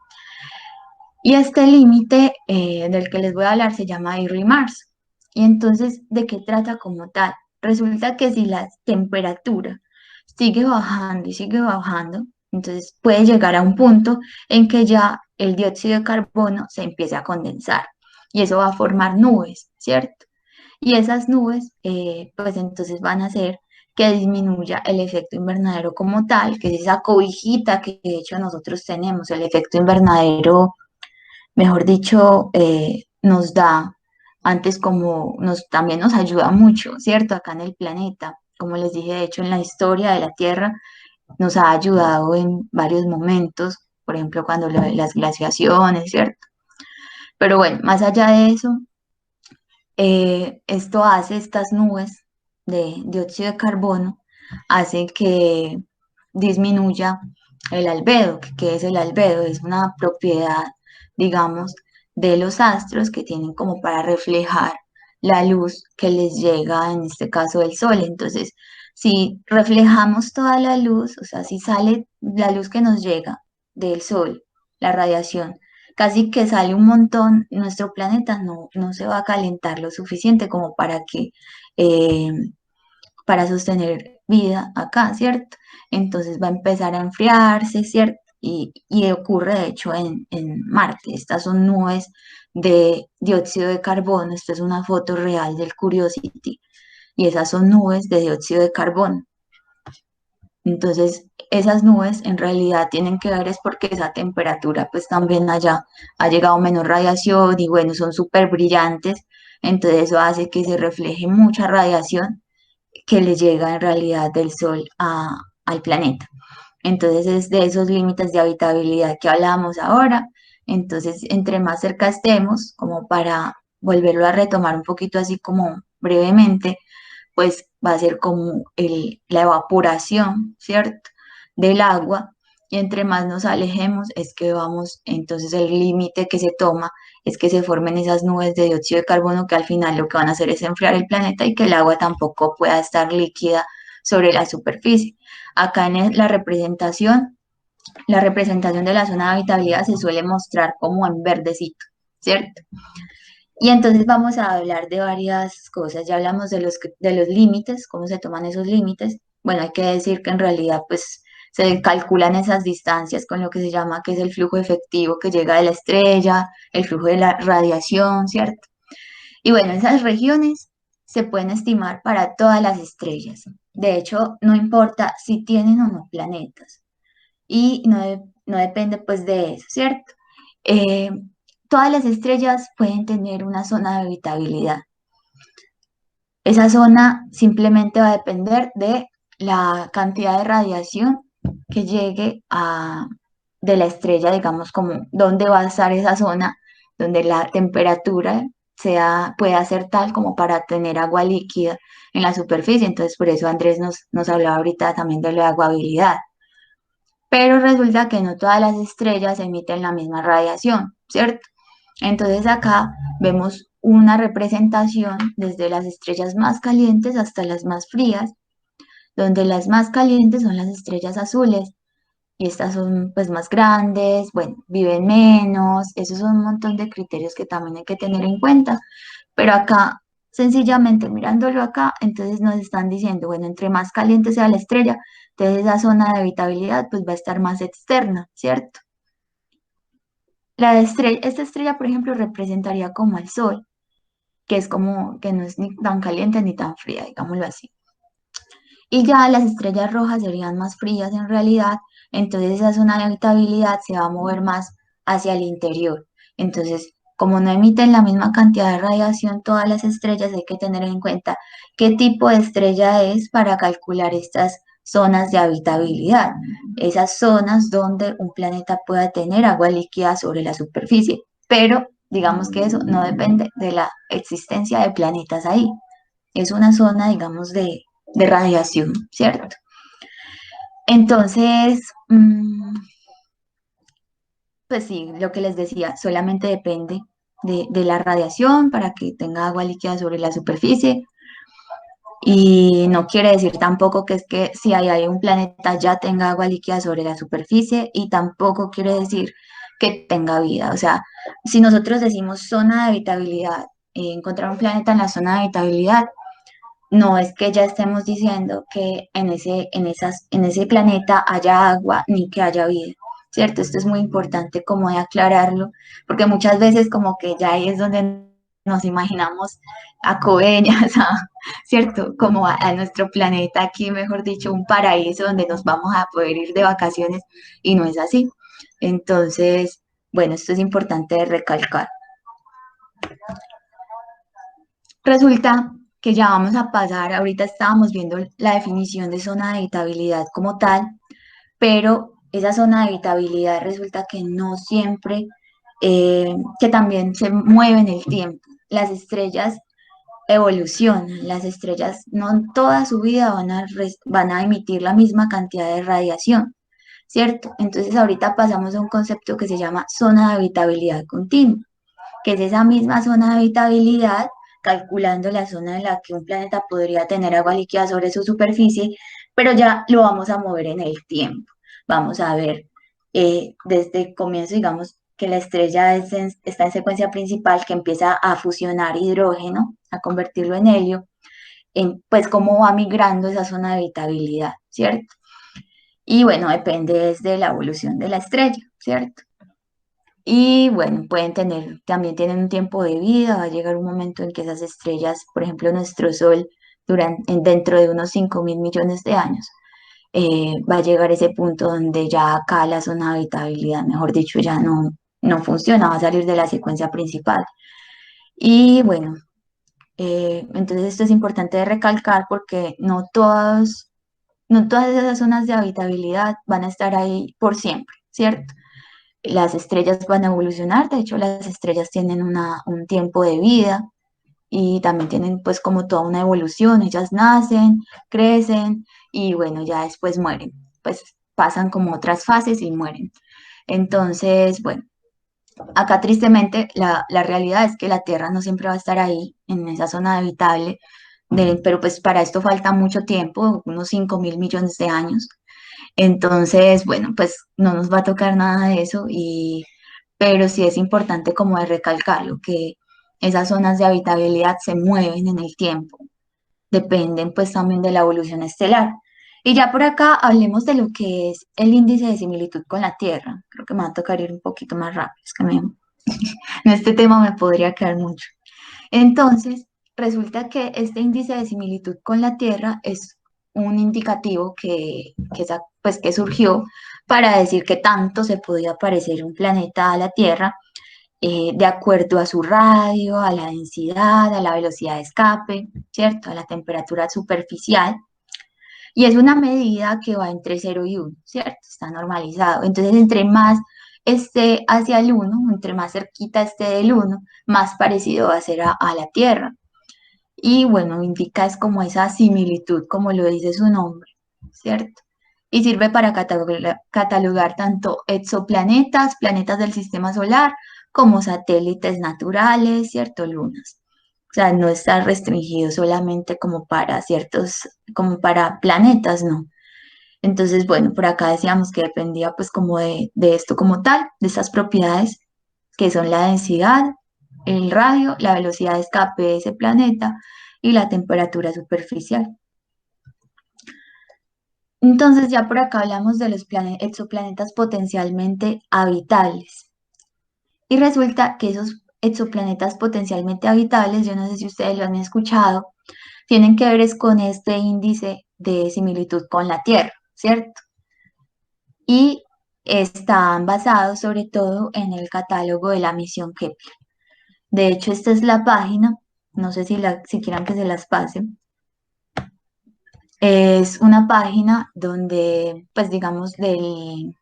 Y este límite del que les voy a hablar se llama Early Mars. Y entonces, ¿de qué trata como tal? Resulta que si la temperatura sigue bajando y sigue bajando, entonces puede llegar a un punto en que ya el dióxido de carbono se empiece a condensar y eso va a formar nubes, ¿cierto? Y esas nubes, pues entonces van a hacer que disminuya el efecto invernadero como tal, que es esa cobijita que de hecho nosotros tenemos. El efecto invernadero, mejor dicho, nos da, antes como también nos ayuda mucho, ¿cierto? Acá en el planeta, como les dije, de hecho en la historia de la Tierra nos ha ayudado en varios momentos, por ejemplo, cuando las glaciaciones, ¿cierto? Pero bueno, más allá de eso, esto hace, estas nubes de dióxido de carbono, hacen que disminuya el albedo. ¿Qué es el albedo? Es una propiedad, digamos, de los astros que tienen como para reflejar la luz que les llega, en este caso del sol. Entonces, si reflejamos toda la luz, o sea, si sale la luz que nos llega del sol, la radiación, casi que sale un montón, nuestro planeta no se va a calentar lo suficiente como eh, para sostener vida acá, ¿cierto? Entonces va a empezar a enfriarse, ¿cierto? Y ocurre de hecho en Marte. Estas son nubes de dióxido de carbono. Esta es una foto real del Curiosity. Y esas son nubes de dióxido de carbono. Entonces, esas nubes en realidad tienen que ver es porque esa temperatura pues también allá ha llegado menos radiación y bueno, son súper brillantes, entonces eso hace que se refleje mucha radiación que le llega en realidad del Sol al planeta. Entonces es de esos límites de habitabilidad que hablábamos ahora. Entonces, entre más cerca estemos, como para volverlo a retomar un poquito así como brevemente, pues va a ser como la evaporación, ¿cierto? Del agua. Y entre más nos alejemos, es que vamos, entonces el límite que se toma es que se formen esas nubes de dióxido de carbono que al final lo que van a hacer es enfriar el planeta y que el agua tampoco pueda estar líquida sobre la superficie. Acá en la representación de la zona de habitabilidad se suele mostrar como en verdecito, ¿cierto? Y entonces vamos a hablar de varias cosas. Ya hablamos de los límites, cómo se toman esos límites. Bueno, hay que decir que en realidad pues se calculan esas distancias con lo que se llama que es el flujo efectivo que llega de la estrella, el flujo de la radiación, ¿cierto? Y bueno, esas regiones se pueden estimar para todas las estrellas. De hecho, no importa si tienen o no planetas y no depende pues de eso, ¿cierto? Eh, Todas las estrellas pueden tener una zona de habitabilidad. Esa zona simplemente va a depender de la cantidad de radiación que llegue de la estrella, digamos, como dónde va a estar esa zona, donde la temperatura pueda ser tal como para tener agua líquida en la superficie. Entonces, por eso Andrés nos hablaba ahorita también de la aguabilidad. Pero resulta que no todas las estrellas emiten la misma radiación, ¿cierto? Entonces acá vemos una representación desde las estrellas más calientes hasta las más frías, donde las más calientes son las estrellas azules y estas son pues más grandes, bueno, viven menos, esos son un montón de criterios que también hay que tener en cuenta, pero acá sencillamente mirándolo acá, entonces nos están diciendo, bueno, entre más caliente sea la estrella, entonces esa zona de habitabilidad pues va a estar más externa, ¿cierto? Esta estrella, por ejemplo, representaría como al Sol, que es como que no es ni tan caliente ni tan fría, digámoslo así. Y ya las estrellas rojas serían más frías en realidad, entonces esa zona de habitabilidad se va a mover más hacia el interior. Entonces, como no emiten la misma cantidad de radiación todas las estrellas, hay que tener en cuenta qué tipo de estrella es para calcular estas zonas de habitabilidad, esas zonas donde un planeta pueda tener agua líquida sobre la superficie. Pero digamos que eso no depende de la existencia de planetas ahí. Es una zona, digamos, de radiación, ¿cierto? Entonces, pues sí, lo que les decía, solamente depende de la radiación para que tenga agua líquida sobre la superficie. Y no quiere decir tampoco que es que si hay un planeta ya tenga agua líquida sobre la superficie y tampoco quiere decir que tenga vida. O sea, si nosotros decimos zona de habitabilidad, encontrar un planeta en la zona de habitabilidad, no es que ya estemos diciendo que en ese planeta haya agua ni que haya vida, ¿cierto? Esto es muy importante como de aclararlo, porque muchas veces como que ya ahí es donde nos imaginamos a Coveñas, ¿cierto? Como a nuestro planeta aquí, mejor dicho, un paraíso donde nos vamos a poder ir de vacaciones y no es así. Entonces, bueno, esto es importante de recalcar. Resulta que ya vamos a pasar, ahorita estábamos viendo la definición de zona de habitabilidad como tal, pero esa zona de habitabilidad resulta que no siempre, que también se mueve en el tiempo. Las estrellas evolucionan, las estrellas no en toda su vida van a emitir la misma cantidad de radiación, ¿cierto? Entonces ahorita pasamos a un concepto que se llama zona de habitabilidad continua, que es esa misma zona de habitabilidad, calculando la zona en la que un planeta podría tener agua líquida sobre su superficie, pero ya lo vamos a mover en el tiempo. Vamos a ver desde el comienzo, digamos, que la estrella está en secuencia principal, que empieza a fusionar hidrógeno, a convertirlo en helio, pues cómo va migrando esa zona de habitabilidad, ¿cierto? Y bueno, depende desde la evolución de la estrella, ¿cierto? Y bueno, pueden tener, también tienen un tiempo de vida, va a llegar un momento en que esas estrellas, por ejemplo, nuestro Sol, dentro de unos 5.000 millones de años, va a llegar ese punto donde ya acá la zona de habitabilidad, mejor dicho, ya no funciona, va a salir de la secuencia principal. Y bueno, entonces esto es importante de recalcar porque no todas esas zonas de habitabilidad van a estar ahí por siempre, ¿cierto? Las estrellas van a evolucionar, de hecho las estrellas tienen un tiempo de vida y también tienen pues como toda una evolución, ellas nacen, crecen y bueno, ya después mueren, pues pasan como otras fases y mueren. Entonces, bueno, acá tristemente la realidad es que la Tierra no siempre va a estar ahí, en esa zona habitable, pero pues para esto falta mucho tiempo, unos 5.000 millones de años. Entonces, bueno, pues no nos va a tocar nada de eso, pero sí es importante como de recalcarlo, que esas zonas de habitabilidad se mueven en el tiempo, dependen pues también de la evolución estelar. Y ya por acá hablemos de lo que es el índice de similitud con la Tierra. Creo que me va a tocar ir un poquito más rápido, es que en este tema me podría quedar mucho. Entonces, resulta que este índice de similitud con la Tierra es un indicativo pues, que surgió para decir que tanto se podía parecer un planeta a la Tierra de acuerdo a su radio, a la densidad, a la velocidad de escape, ¿cierto? A la temperatura superficial. Y es una medida que va entre 0 y 1, ¿cierto? Está normalizado. Entonces, entre más esté hacia el 1, entre más cerquita esté del 1, más parecido va a ser a la Tierra. Y bueno, indica es como esa similitud, como lo dice su nombre, ¿cierto? Y sirve para catalogar tanto exoplanetas, planetas del sistema solar, como satélites naturales, ¿cierto? Lunas. O sea, no está restringido solamente como para como para planetas, no. Entonces, bueno, por acá decíamos que dependía pues como de esto como tal, de estas propiedades que son la densidad, el radio, la velocidad de escape de ese planeta y la temperatura superficial. Entonces ya por acá hablamos de los exoplanetas potencialmente habitables. Y resulta que esos exoplanetas potencialmente habitables, yo no sé si ustedes lo han escuchado, tienen que ver es con este índice de similitud con la Tierra, ¿cierto? Y están basados sobre todo en el catálogo de la misión Kepler. De hecho, esta es la página, no sé si quieran que se las pase. Es una página donde, pues digamos, del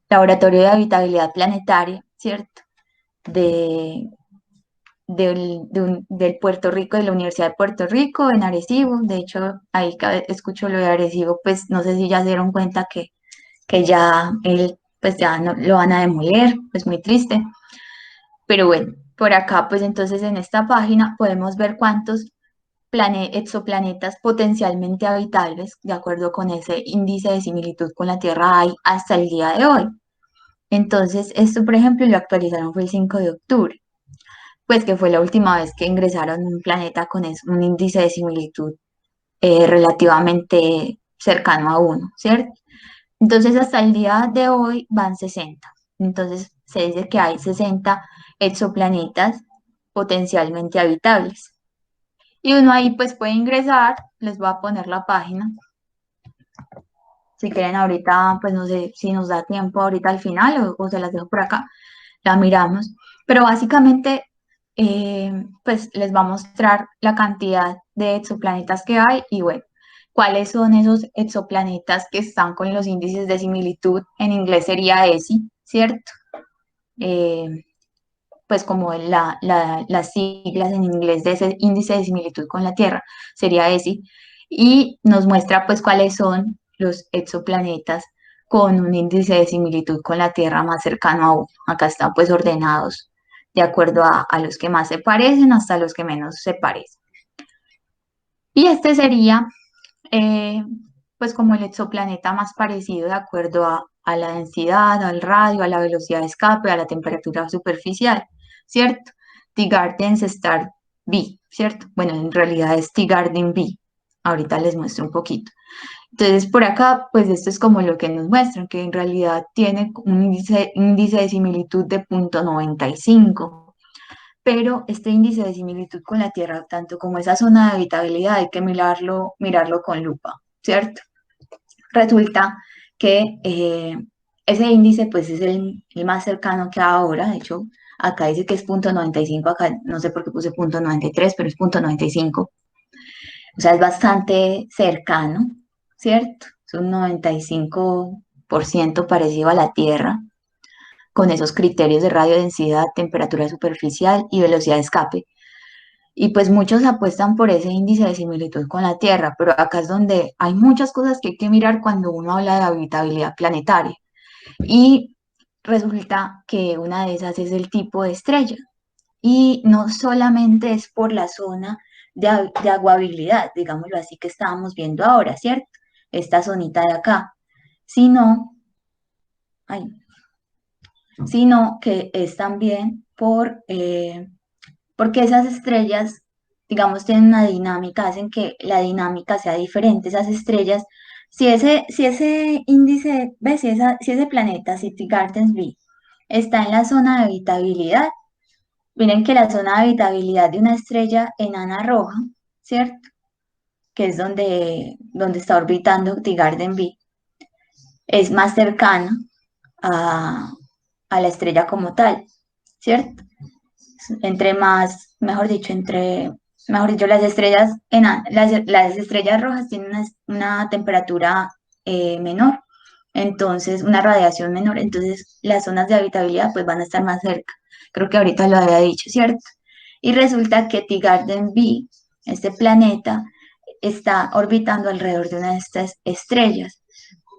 Laboratorio de Habitabilidad Planetaria, ¿cierto? De, del Puerto Rico, de la Universidad de Puerto Rico, en Arecibo. De hecho, ahí escucho lo de Arecibo, pues no sé si ya se dieron cuenta que ya él, pues ya no, lo van a demoler, pues muy triste. Pero bueno, por acá, pues entonces en esta página podemos ver cuántos exoplanetas potencialmente habitables, de acuerdo con ese índice de similitud con la Tierra, hay hasta el día de hoy. Entonces, esto, por ejemplo, lo actualizaron fue el 5 de octubre, pues que fue la última vez que ingresaron un planeta con un índice de similitud relativamente cercano a 1, ¿cierto? Entonces, hasta el día de hoy van 60. Entonces, se dice que hay 60 exoplanetas potencialmente habitables. Y uno ahí pues puede ingresar, les voy a poner la página. Si quieren ahorita, pues no sé si nos da tiempo ahorita al final o se las dejo por acá, la miramos. Pero básicamente, pues les va a mostrar la cantidad de exoplanetas que hay y bueno, cuáles son esos exoplanetas que están con los índices de similitud. En inglés sería ESI, ¿cierto? Eh, pues como las siglas en inglés de ese índice de similitud con la Tierra, sería ESI, y nos muestra pues cuáles son los exoplanetas con un índice de similitud con la Tierra más cercano a uno. Acá están pues ordenados de acuerdo a los que más se parecen hasta los que menos se parecen. Y este sería eh, pues como el exoplaneta más parecido de acuerdo a la densidad, al radio, a la velocidad de escape, a la temperatura superficial, ¿cierto? T-Gardens Star B, ¿cierto? Bueno, en realidad es T-Garden B. Ahorita les muestro un poquito. Entonces, por acá, pues esto es como lo que nos muestran, que en realidad tiene un índice de similitud de 0,95, pero este índice de similitud con la Tierra, tanto como esa zona de habitabilidad, hay que mirarlo con lupa, ¿cierto? Resulta que ese índice pues es el más cercano que ahora, de hecho, acá dice que es 0,95, acá no sé por qué puse 0,93, pero es 0,95, o sea, es bastante cercano, ¿cierto? Es un 95% parecido a la Tierra, con esos criterios de radiodensidad, temperatura superficial y velocidad de escape. Y pues muchos apuestan por ese índice de similitud con la Tierra, pero acá es donde hay muchas cosas que hay que mirar cuando uno habla de habitabilidad planetaria. Y resulta que una de esas es el tipo de estrella. Y no solamente es por la zona de aguabilidad, digámoslo así, que estábamos viendo ahora, ¿cierto? Esta zonita de acá, sino, ay, sino que es también porque esas estrellas, digamos, tienen una dinámica, hacen que la dinámica sea diferente. Esas estrellas, si ese índice, ¿ves? Si ese planeta, City Gardens B, está en la zona de habitabilidad, miren que la zona de habitabilidad de una estrella enana roja, ¿cierto? Que es donde está orbitando T Garden B, es más cercana a, a la estrella como tal, ¿cierto? Entre más, mejor dicho, las estrellas, las estrellas rojas tienen una temperatura menor, entonces una radiación menor, entonces las zonas de habitabilidad pues van a estar más cerca. Creo que ahorita lo había dicho, ¿cierto? Y resulta que T-Garden B, este planeta, está orbitando alrededor de una de estas estrellas,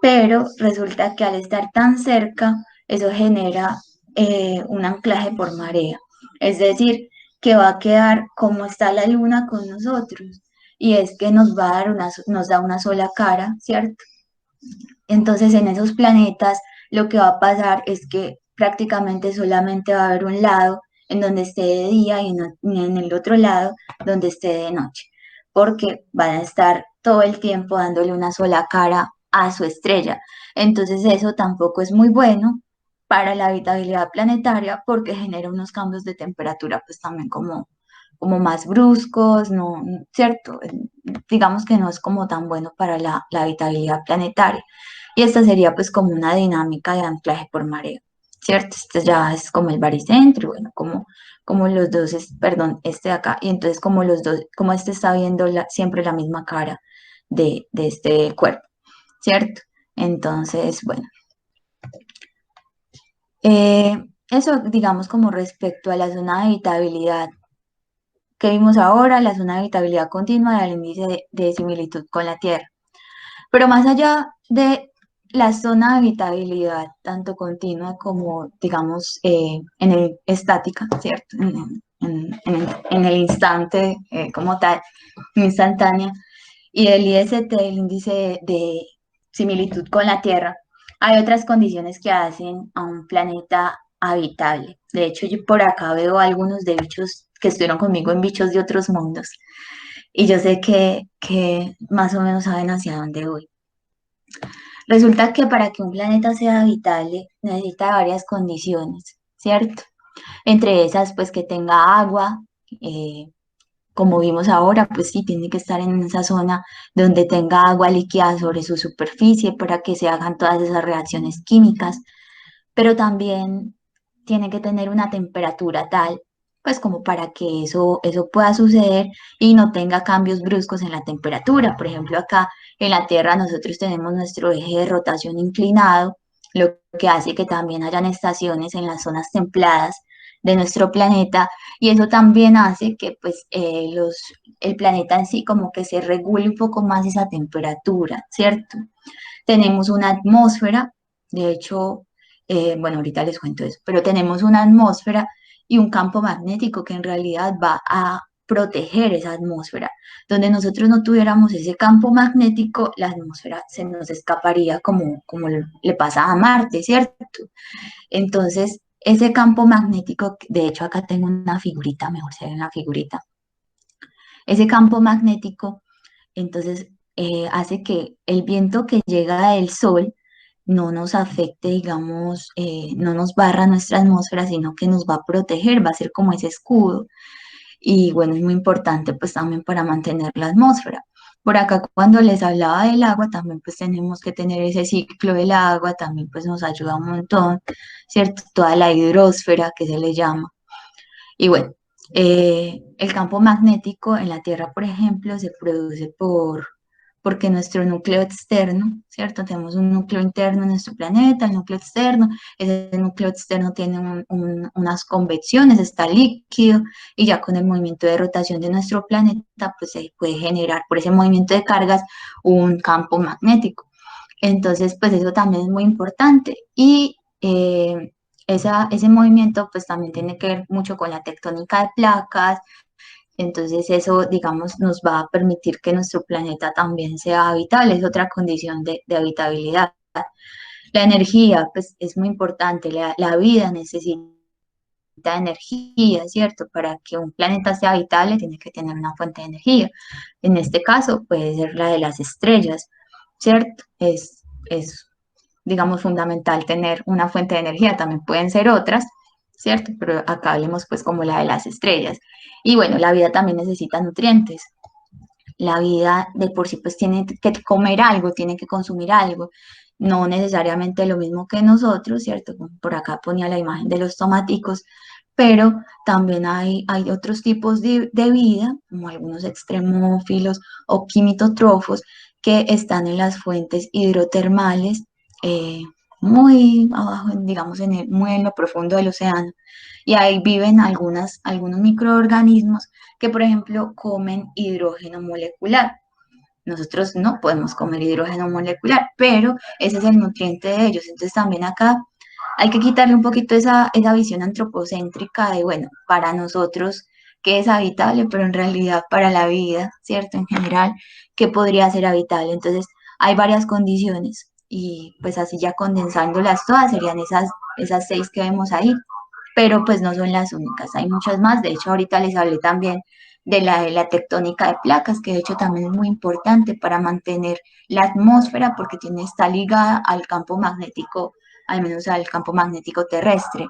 pero resulta que al estar tan cerca, eso genera un anclaje por marea. Es decir, que va a quedar como está la luna con nosotros. Y es que nos va a dar nos da una sola cara, ¿cierto? Entonces, en esos planetas, lo que va a pasar es que prácticamente solamente va a haber un lado en donde esté de día y en el otro lado donde esté de noche, porque van a estar todo el tiempo dándole una sola cara a su estrella. Entonces, eso tampoco es muy bueno para la habitabilidad planetaria porque genera unos cambios de temperatura, pues también como más bruscos, ¿no? ¿Cierto? Digamos que no es como tan bueno para la habitabilidad planetaria. Y esta sería pues como una dinámica de anclaje por marea, ¿cierto? Este ya es como el baricentro, bueno, como los dos, perdón, este de acá, y entonces como los dos, como este está viendo siempre la misma cara de este cuerpo, ¿cierto? Entonces, bueno, eso digamos como respecto a la zona de habitabilidad que vimos ahora, la zona de habitabilidad continua y el índice de similitud con la Tierra. Pero más allá de la zona de habitabilidad, tanto continua como, digamos, estática, ¿cierto? En el instante como tal, instantánea, y del IST, el índice de similitud con la Tierra, hay otras condiciones que hacen a un planeta habitable. De hecho, yo por acá veo algunos de bichos que estuvieron conmigo en bichos de otros mundos, y yo sé que más o menos saben hacia dónde voy. Resulta que para que un planeta sea habitable necesita varias condiciones, ¿cierto? Entre esas, pues que tenga agua, eh, como vimos ahora, pues sí, tiene que estar en esa zona donde tenga agua líquida sobre su superficie para que se hagan todas esas reacciones químicas, pero también tiene que tener una temperatura tal, pues como para que eso pueda suceder y no tenga cambios bruscos en la temperatura. Por ejemplo, acá en la Tierra nosotros tenemos nuestro eje de rotación inclinado, lo que hace que también hayan estaciones en las zonas templadas de nuestro planeta y eso también hace que pues el planeta en sí como que se regule un poco más esa temperatura, ¿cierto? Tenemos una atmósfera, de hecho, bueno, ahorita les cuento eso, pero tenemos una atmósfera y un campo magnético que en realidad va a proteger esa atmósfera. Donde nosotros no tuviéramos ese campo magnético, la atmósfera se nos escaparía como le pasa a Marte, ¿cierto? Entonces, ese campo magnético, de hecho acá tengo una figurita, mejor se ve en la figurita, ese campo magnético entonces hace que el viento que llega del sol no nos afecte, digamos, no nos barra nuestra atmósfera, sino que nos va a proteger, va a ser como ese escudo. Y bueno, es muy importante pues también para mantener la atmósfera. Por acá cuando les hablaba del agua, también pues tenemos que tener ese ciclo del agua, también pues nos ayuda un montón, ¿cierto? Toda la hidrosfera que se le llama. Y bueno, el campo magnético en la Tierra, por ejemplo, se produce porque nuestro núcleo externo, ¿cierto? Tenemos un núcleo interno en nuestro planeta, el núcleo externo, ese núcleo externo tiene unas convecciones, está líquido, y ya con el movimiento de rotación de nuestro planeta, pues se puede generar por ese movimiento de cargas un campo magnético. Entonces, pues eso también es muy importante. Y ese movimiento pues también tiene que ver mucho con la tectónica de placas. Entonces eso, digamos, nos va a permitir que nuestro planeta también sea habitable. Es otra condición de habitabilidad. La energía, pues es muy importante. La vida necesita energía, ¿cierto? Para que un planeta sea habitable tiene que tener una fuente de energía. En este caso puede ser la de las estrellas, ¿cierto? Es digamos, fundamental tener una fuente de energía, también pueden ser otras, ¿cierto? Pero acá hablemos pues como la de las estrellas. Y bueno, la vida también necesita nutrientes. La vida de por sí pues tiene que comer algo, tiene que consumir algo, no necesariamente lo mismo que nosotros, ¿cierto? Como por acá ponía la imagen de los tomaticos, pero también hay otros tipos de vida, como algunos extremófilos o quimitótrofos, que están en las fuentes hidrotermales, eh, muy abajo, digamos, muy en lo profundo del océano. Y ahí viven algunos microorganismos que, por ejemplo, comen hidrógeno molecular. Nosotros no podemos comer hidrógeno molecular, pero ese es el nutriente de ellos. Entonces también acá hay que quitarle un poquito esa visión antropocéntrica de, bueno, para nosotros que es habitable, pero en realidad para la vida, ¿cierto? En general, ¿qué podría ser habitable? Entonces hay varias condiciones y pues así ya condensándolas todas serían esas 6 que vemos ahí, pero pues no son las únicas, hay muchas más. De hecho, ahorita les hablé también de la tectónica de placas, que de hecho también es muy importante para mantener la atmósfera porque está ligada al campo magnético, al menos al campo magnético terrestre,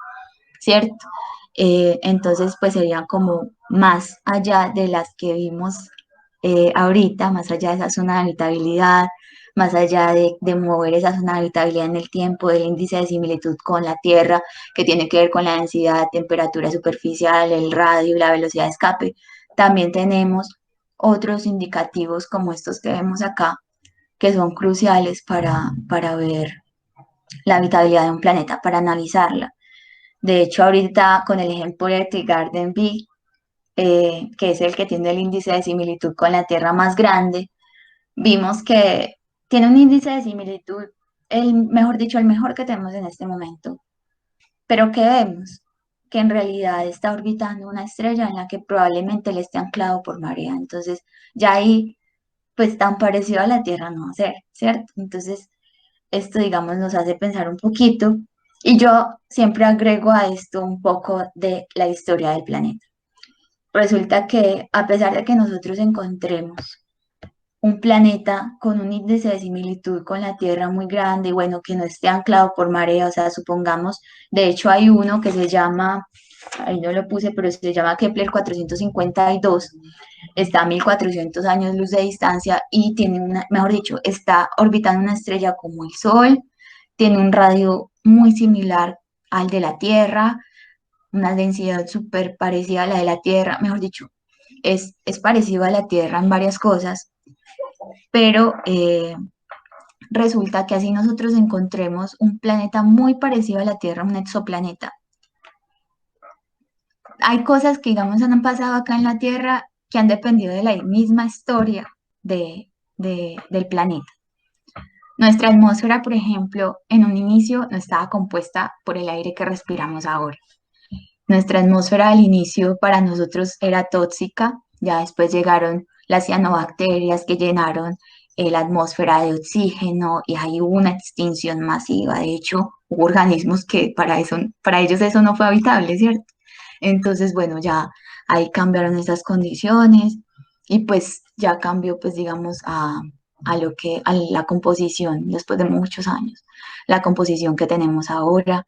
¿cierto? Entonces, pues serían como más allá de las que vimos ahorita, más allá de esa zona de habitabilidad, más allá de mover esa zona de habitabilidad en el tiempo, del índice de similitud con la Tierra, que tiene que ver con la densidad, temperatura superficial, el radio, la velocidad de escape. También tenemos otros indicativos como estos que vemos acá, que son cruciales para ver la habitabilidad de un planeta, para analizarla. De hecho, ahorita con el ejemplo de Garden B, que es el que tiene el índice de similitud con la Tierra más grande, vimos que tiene un índice de similitud, mejor dicho, el mejor que tenemos en este momento. Pero ¿qué vemos? Que en realidad está orbitando una estrella en la que probablemente le esté anclado por marea. Entonces, ya ahí, pues tan parecido a la Tierra no va a ser, ¿cierto? Entonces, esto, digamos, nos hace pensar un poquito. Y yo siempre agrego a esto un poco de la historia del planeta. Resulta que a pesar de que nosotros encontremos un planeta con un índice de similitud con la Tierra muy grande, y bueno, que no esté anclado por marea, o sea, supongamos, de hecho hay uno que se llama, ahí no lo puse, pero se llama Kepler 452, está a 1400 años luz de distancia y tiene una, mejor dicho, está orbitando una estrella como el Sol, tiene un radio muy similar al de la Tierra, una densidad súper parecida a la de la Tierra, mejor dicho, es parecido a la Tierra en varias cosas, pero resulta que así nosotros encontremos un planeta muy parecido a la Tierra, un exoplaneta. Hay cosas que, digamos, han pasado acá en la Tierra que han dependido de la misma historia del planeta. Nuestra atmósfera, por ejemplo, en un inicio no estaba compuesta por el aire que respiramos ahora. Nuestra atmósfera al inicio para nosotros era tóxica, ya después llegaron las cianobacterias que llenaron la atmósfera de oxígeno y ahí hubo una extinción masiva. De hecho, hubo organismos que para ellos eso no fue habitable, ¿cierto? Entonces, bueno, ya ahí cambiaron esas condiciones y pues ya cambió, pues digamos, a la composición después de muchos años, la composición que tenemos ahora.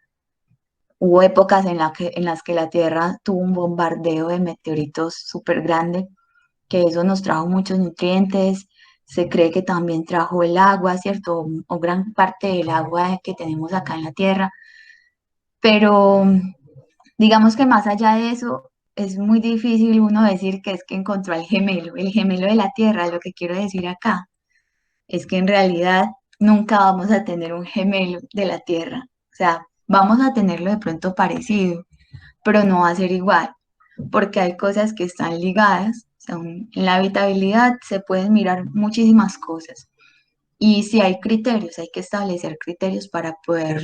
Hubo épocas en las que la Tierra tuvo un bombardeo de meteoritos súper grande, que eso nos trajo muchos nutrientes. Se cree que también trajo el agua, ¿cierto? O gran parte del agua que tenemos acá en la Tierra. Pero digamos que más allá de eso, es muy difícil uno decir que es que encontró el gemelo de la Tierra. Lo que quiero decir acá es que en realidad nunca vamos a tener un gemelo de la Tierra. O sea, vamos a tenerlo de pronto parecido, pero no va a ser igual, porque hay cosas que están ligadas. O sea, en la habitabilidad se pueden mirar muchísimas cosas. Y si hay criterios, hay que establecer criterios para poder,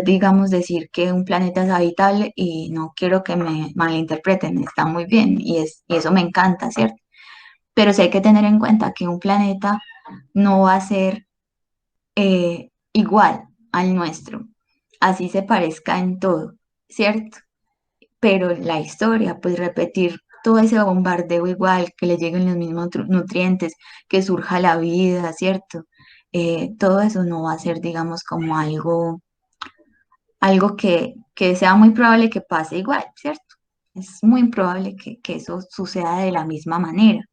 digamos, decir que un planeta es habitable y no quiero que me malinterpreten, está muy bien y eso me encanta, ¿cierto? Pero sí hay que tener en cuenta que un planeta no va a ser igual al nuestro, así se parezca en todo, ¿cierto? Pero la historia, pues repetir todo ese bombardeo igual, que le lleguen los mismos nutrientes, que surja la vida, ¿cierto? Todo eso no va a ser, digamos, como algo que sea muy probable que pase igual, ¿cierto? Es muy improbable que eso suceda de la misma manera.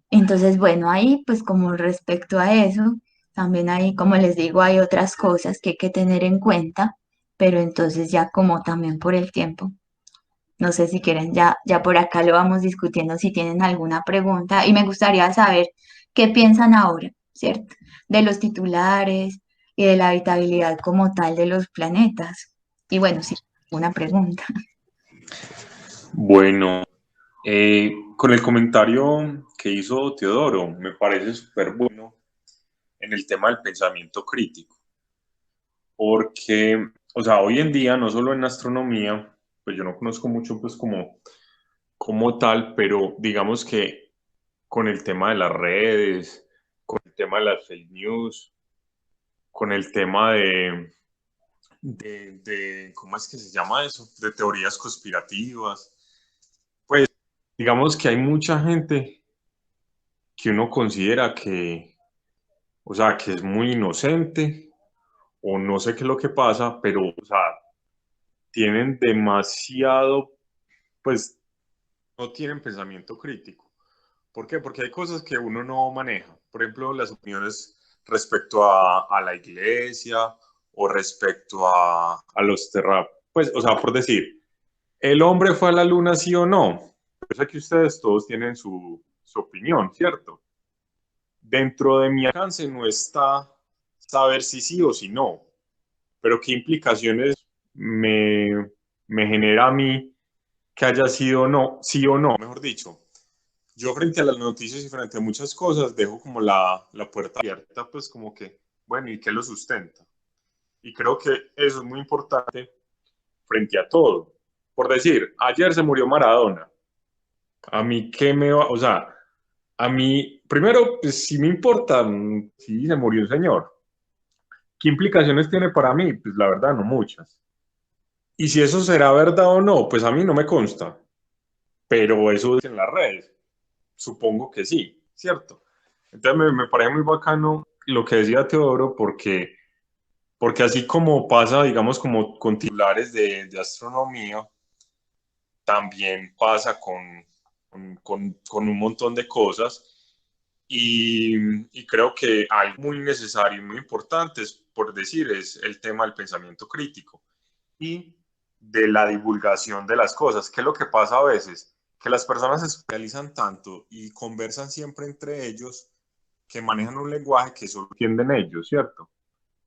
Entonces, bueno, ahí pues como respecto a eso, también ahí, como les digo, hay otras cosas que hay que tener en cuenta, pero entonces ya como también por el tiempo. No sé si quieren, ya por acá lo vamos discutiendo si tienen alguna pregunta y me gustaría saber qué piensan ahora, ¿cierto? De los titulares y de la habitabilidad como tal de los planetas. Y bueno, sí, una pregunta. Bueno, con el comentario que hizo Teodoro, me parece súper bueno en el tema del pensamiento crítico, porque, o sea, hoy en día, no solo en astronomía, pues yo no conozco mucho, pues como tal, pero digamos que con el tema de las redes, con el tema de las fake news, con el tema ¿cómo es que se llama eso? De teorías conspirativas, pues digamos que hay mucha gente que uno considera que, o sea, que es muy inocente o no sé qué es lo que pasa, pero, o sea, tienen demasiado, pues, no tienen pensamiento crítico. ¿Por qué? Porque hay cosas que uno no maneja. Por ejemplo, las opiniones respecto a la iglesia o respecto a los pues, o sea, por decir, ¿el hombre fue a la luna sí o no? Yo sé que ustedes todos tienen su opinión, ¿cierto? Dentro de mi alcance no está saber si sí o si no, pero qué implicaciones me genera a mí que haya sido no, sí o no, mejor dicho. Yo frente a las noticias y frente a muchas cosas dejo como la puerta abierta, pues como que, bueno, ¿y qué lo sustenta? Y creo que eso es muy importante frente a todo. Por decir, ayer se murió Maradona. A mí, ¿qué me va? O sea, a mí, primero, pues sí me importa, sí se murió un señor. ¿Qué implicaciones tiene para mí? Pues la verdad, no muchas. Y si eso será verdad o no, pues a mí no me consta, pero eso es en las redes. supongo que sí, ¿cierto? Entonces me parece muy bacano lo que decía Teodoro, porque así como pasa, digamos, como con titulares de astronomía, también pasa con un montón de cosas. Y creo que algo muy necesario y muy importante, es, por decir, es el tema del pensamiento crítico y de la divulgación de las cosas. ¿Qué es lo que pasa a veces? Que las personas se especializan tanto y conversan siempre entre ellos que manejan un lenguaje que solo entienden ellos, ¿cierto?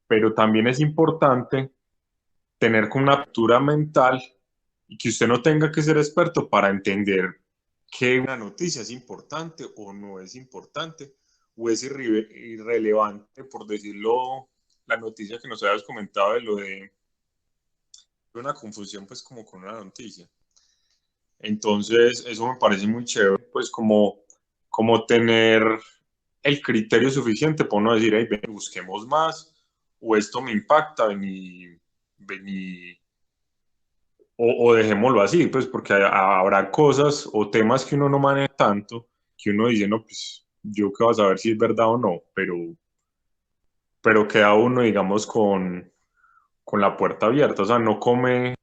Pero también es importante tener con una apertura mental y que usted no tenga que ser experto para entender que una noticia es importante o no es importante o es irrelevante, por decirlo, la noticia que nos habías comentado de lo de una confusión pues como con una noticia. Entonces eso me parece muy chévere, pues como tener el criterio suficiente para uno decir, hey, ven, busquemos más, o esto me impacta, vení, o dejémoslo así, pues porque habrá cosas o temas que uno no maneja tanto, que uno dice, no, pues yo qué vas a ver si es verdad o no, pero queda uno, digamos, con la puerta abierta, o sea, no come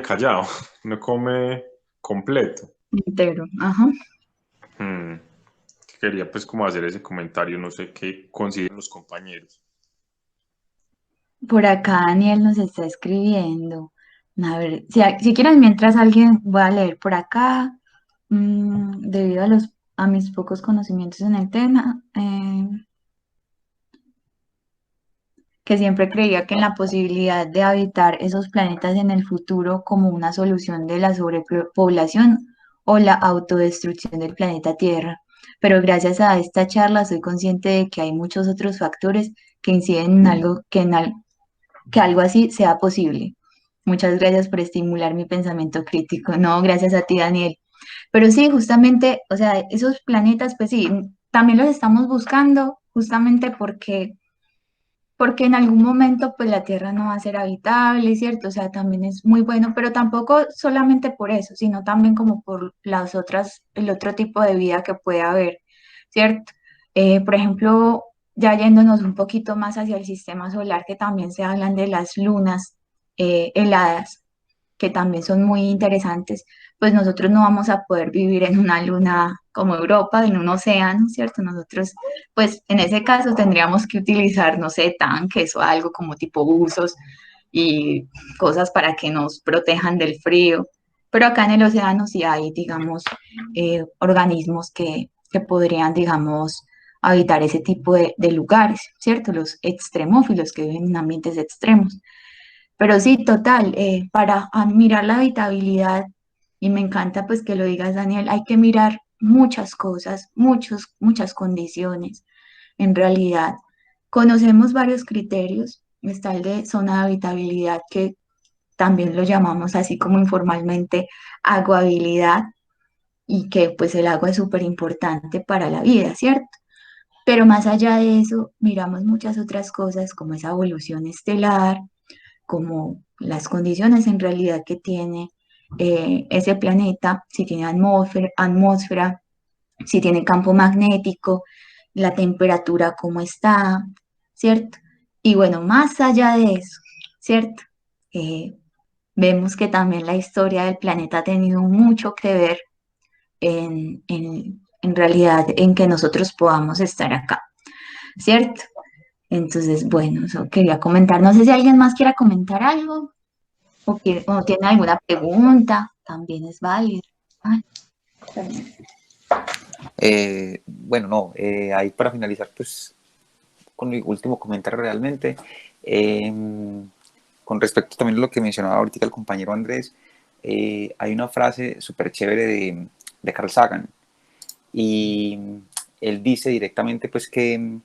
callado, no come completo. Entero, ajá. Hmm. Quería pues como hacer ese comentario, no sé qué consiguen los compañeros. Por acá Daniel nos está escribiendo. A ver, si quieren, mientras alguien voy a leer por acá, debido a mis pocos conocimientos en el tema, que siempre creía que en la posibilidad de habitar esos planetas en el futuro como una solución de la sobrepoblación o la autodestrucción del planeta Tierra. Pero gracias a esta charla soy consciente de que hay muchos otros factores que inciden en algo que algo así sea posible. Muchas gracias por estimular mi pensamiento crítico. No, gracias a ti, Daniel. Pero sí, justamente, o sea, esos planetas, pues sí, también los estamos buscando justamente porque en algún momento pues la Tierra no va a ser habitable, ¿cierto? O sea, también es muy bueno, pero tampoco solamente por eso, sino también como por el otro tipo de vida que puede haber, ¿cierto? Por ejemplo, ya yéndonos un poquito más hacia el sistema solar, que también se hablan de las lunas heladas, que también son muy interesantes, pues nosotros no vamos a poder vivir en una luna como Europa, en un océano, ¿cierto? Nosotros, pues en ese caso tendríamos que utilizar, no sé, tanques o algo como tipo buzos y cosas para que nos protejan del frío. Pero acá en el océano sí hay, digamos, organismos que podrían, digamos, habitar ese tipo de lugares, ¿cierto? Los extremófilos que viven en ambientes extremos. Pero sí, total, para mirar la habitabilidad, y me encanta pues que lo digas, Daniel, hay que mirar muchas cosas, muchas condiciones. En realidad, conocemos varios criterios, está el de zona de habitabilidad, que también lo llamamos así como informalmente aguabilidad, y que pues el agua es súper importante para la vida, ¿cierto? Pero más allá de eso, miramos muchas otras cosas como esa evolución estelar, como las condiciones en realidad que tiene ese planeta, si tiene atmósfera, si tiene campo magnético, la temperatura cómo está, ¿cierto? Y bueno, más allá de eso, ¿cierto? Eh, Vemos que también la historia del planeta ha tenido mucho que ver en realidad en que nosotros podamos estar acá, ¿cierto? Entonces, bueno, eso quería comentar. No sé si alguien más quiera comentar algo. O tiene alguna pregunta, también es válido. Ay, perdón. Bueno, no, ahí para finalizar, pues con mi último comentario realmente, con respecto también a lo que mencionaba ahorita el compañero Andrés, hay una frase súper chévere de Carl Sagan, y él dice directamente pues que,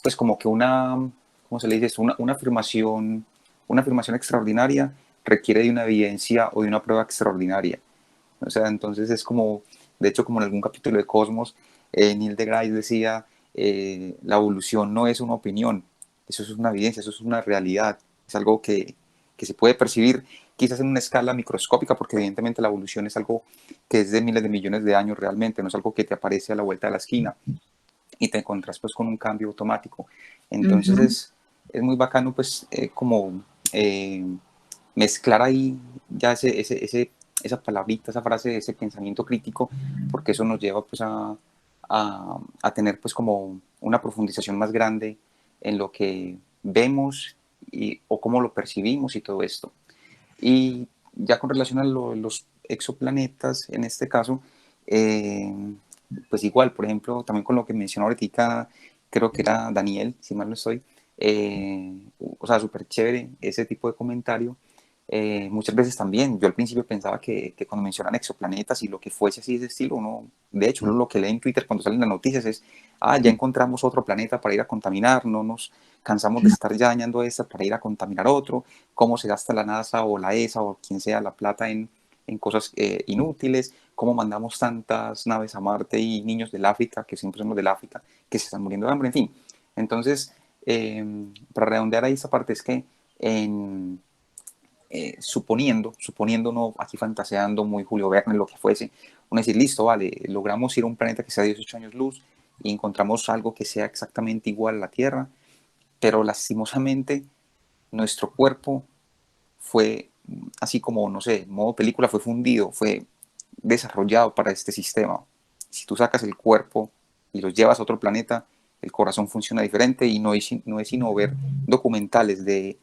pues como que ¿cómo se le dice esto? Una afirmación extraordinaria requiere de una evidencia o de una prueba extraordinaria. O sea, entonces es como, de hecho, como en algún capítulo de Cosmos, Neil deGrasse decía, la evolución no es una opinión, eso es una evidencia, eso es una realidad, es algo que se puede percibir quizás en una escala microscópica, porque evidentemente la evolución es algo que es de miles de millones de años realmente, no es algo que te aparece a la vuelta de la esquina y te encuentras pues con un cambio automático. Entonces es muy bacano pues como mezclar ahí ya esa palabrita, esa frase, ese pensamiento crítico, porque eso nos lleva pues a tener pues como una profundización más grande en lo que vemos o cómo lo percibimos y todo esto. Y ya con relación a los exoplanetas, en este caso, pues igual, por ejemplo, también con lo que mencionó ahorita, creo que era Daniel, si mal no estoy, o sea, súper chévere ese tipo de comentario. Muchas veces también, yo al principio pensaba que cuando mencionan exoplanetas y lo que fuese así de estilo, uno, de hecho, uno lo que lee en Twitter cuando salen las noticias es, ya encontramos otro planeta para ir a contaminar, no nos cansamos de estar ya dañando esta para ir a contaminar otro, cómo se gasta la NASA o la ESA o quien sea la plata en cosas inútiles, cómo mandamos tantas naves a Marte y niños del África, que siempre son los del África, que se están muriendo de hambre, en fin. Entonces, para redondear ahí esta parte es que suponiendo no aquí fantaseando muy Julio Verne, lo que fuese, uno decir, listo, vale, logramos ir a un planeta que sea 18 años luz y encontramos algo que sea exactamente igual a la Tierra, pero lastimosamente nuestro cuerpo fue, así como, no sé, en modo película, fue fundido, fue desarrollado para este sistema. Si tú sacas el cuerpo y los llevas a otro planeta, el corazón funciona diferente y no es sino ver documentales de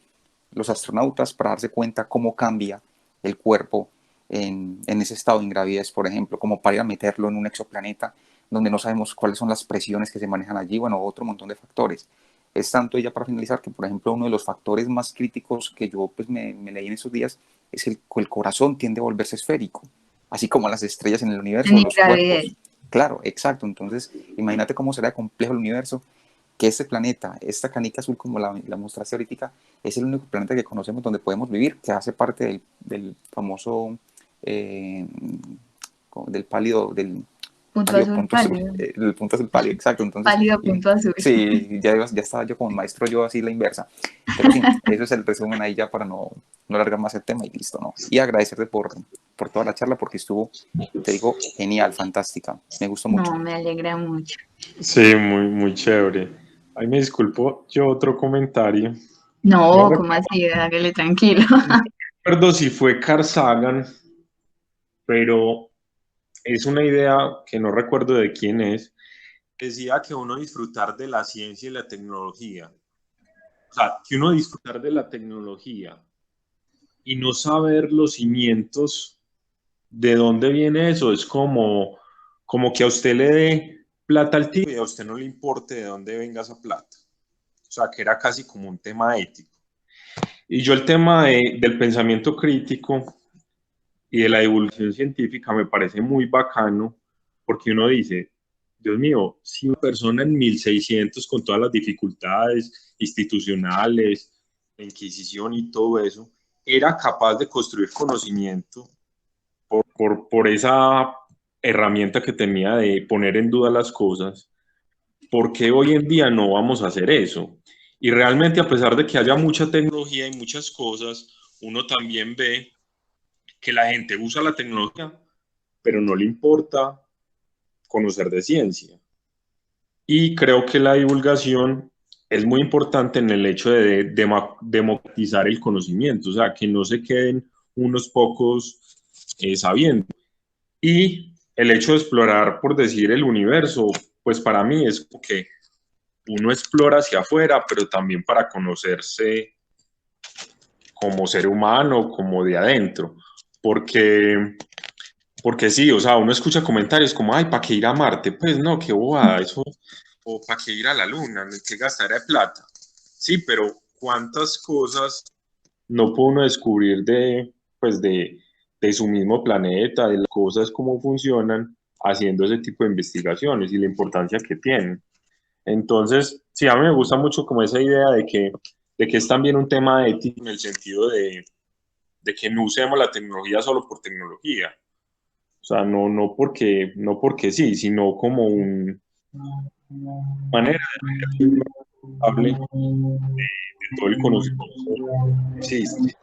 los astronautas para darse cuenta cómo cambia el cuerpo en ese estado de ingravidez, por ejemplo, como para ir a meterlo en un exoplaneta donde no sabemos cuáles son las presiones que se manejan allí, bueno, otro montón de factores. Es tanto, ya para finalizar, que por ejemplo uno de los factores más críticos que yo pues me leí en esos días es que el corazón tiende a volverse esférico, así como las estrellas en el universo, En los gravidez. cuerpos. Claro, exacto. Entonces, imagínate cómo será complejo el universo, que este planeta, esta canica azul como la mostraste ahorita, es el único planeta que conocemos donde podemos vivir, que hace parte del famoso, del pálido, del Punto pálido azul, punto azul, pálido. el punto azul pálido, exacto. Entonces, Pálido punto azul. sí, ya estaba yo como maestro yo así la inversa. Pero sí, eso es el resumen ahí ya para no alargar más el tema y listo, ¿no? Y agradecerte por toda la charla porque estuvo, te digo, genial, fantástica. Me gustó mucho. No, me alegra mucho. Sí, muy, muy chévere. Ay, me disculpo, yo otro comentario. No, No ¿cómo así? Hágale tranquilo. recuerdo si fue Carl Sagan, pero es una idea que no recuerdo de quién es. Decía que uno disfrutar de la ciencia y la tecnología. O sea, que uno disfrutar de la tecnología y no saber los cimientos de dónde viene eso, es como que a usted le dé plata al tío y a usted no le importe de dónde venga esa plata. O sea, que era casi como un tema ético. Y yo el tema del pensamiento crítico y de la divulgación científica me parece muy bacano porque uno dice, Dios mío, si una persona en 1600 con todas las dificultades institucionales, la Inquisición y todo eso, era capaz de construir conocimiento por esa herramienta que tenía de poner en duda las cosas, ¿por qué hoy en día no vamos a hacer eso? Y realmente a pesar de que haya mucha tecnología y muchas cosas, uno también ve que la gente usa la tecnología, pero no le importa conocer de ciencia. Y creo que la divulgación es muy importante en el hecho de democratizar el conocimiento, o sea, que no se queden unos pocos sabiendo. Y el hecho de explorar, por decir, el universo, pues para mí es que uno explora hacia afuera, pero también para conocerse como ser humano, como de adentro. Porque, porque sí, o sea, uno escucha comentarios como, ay, ¿para qué ir a Marte? Pues no, qué bobada, eso, o ¿para qué ir a la Luna? ¿Qué gastar de plata? Sí, pero ¿cuántas cosas no puede uno descubrir pues de su mismo planeta, de las cosas, cómo funcionan, haciendo ese tipo de investigaciones y la importancia que tienen? Entonces, sí, a mí me gusta mucho como esa idea de que es también un tema ético en el sentido de que no usemos la tecnología solo por tecnología. O sea, no porque sí, sino como una manera de responsable de todo el conocimiento existe.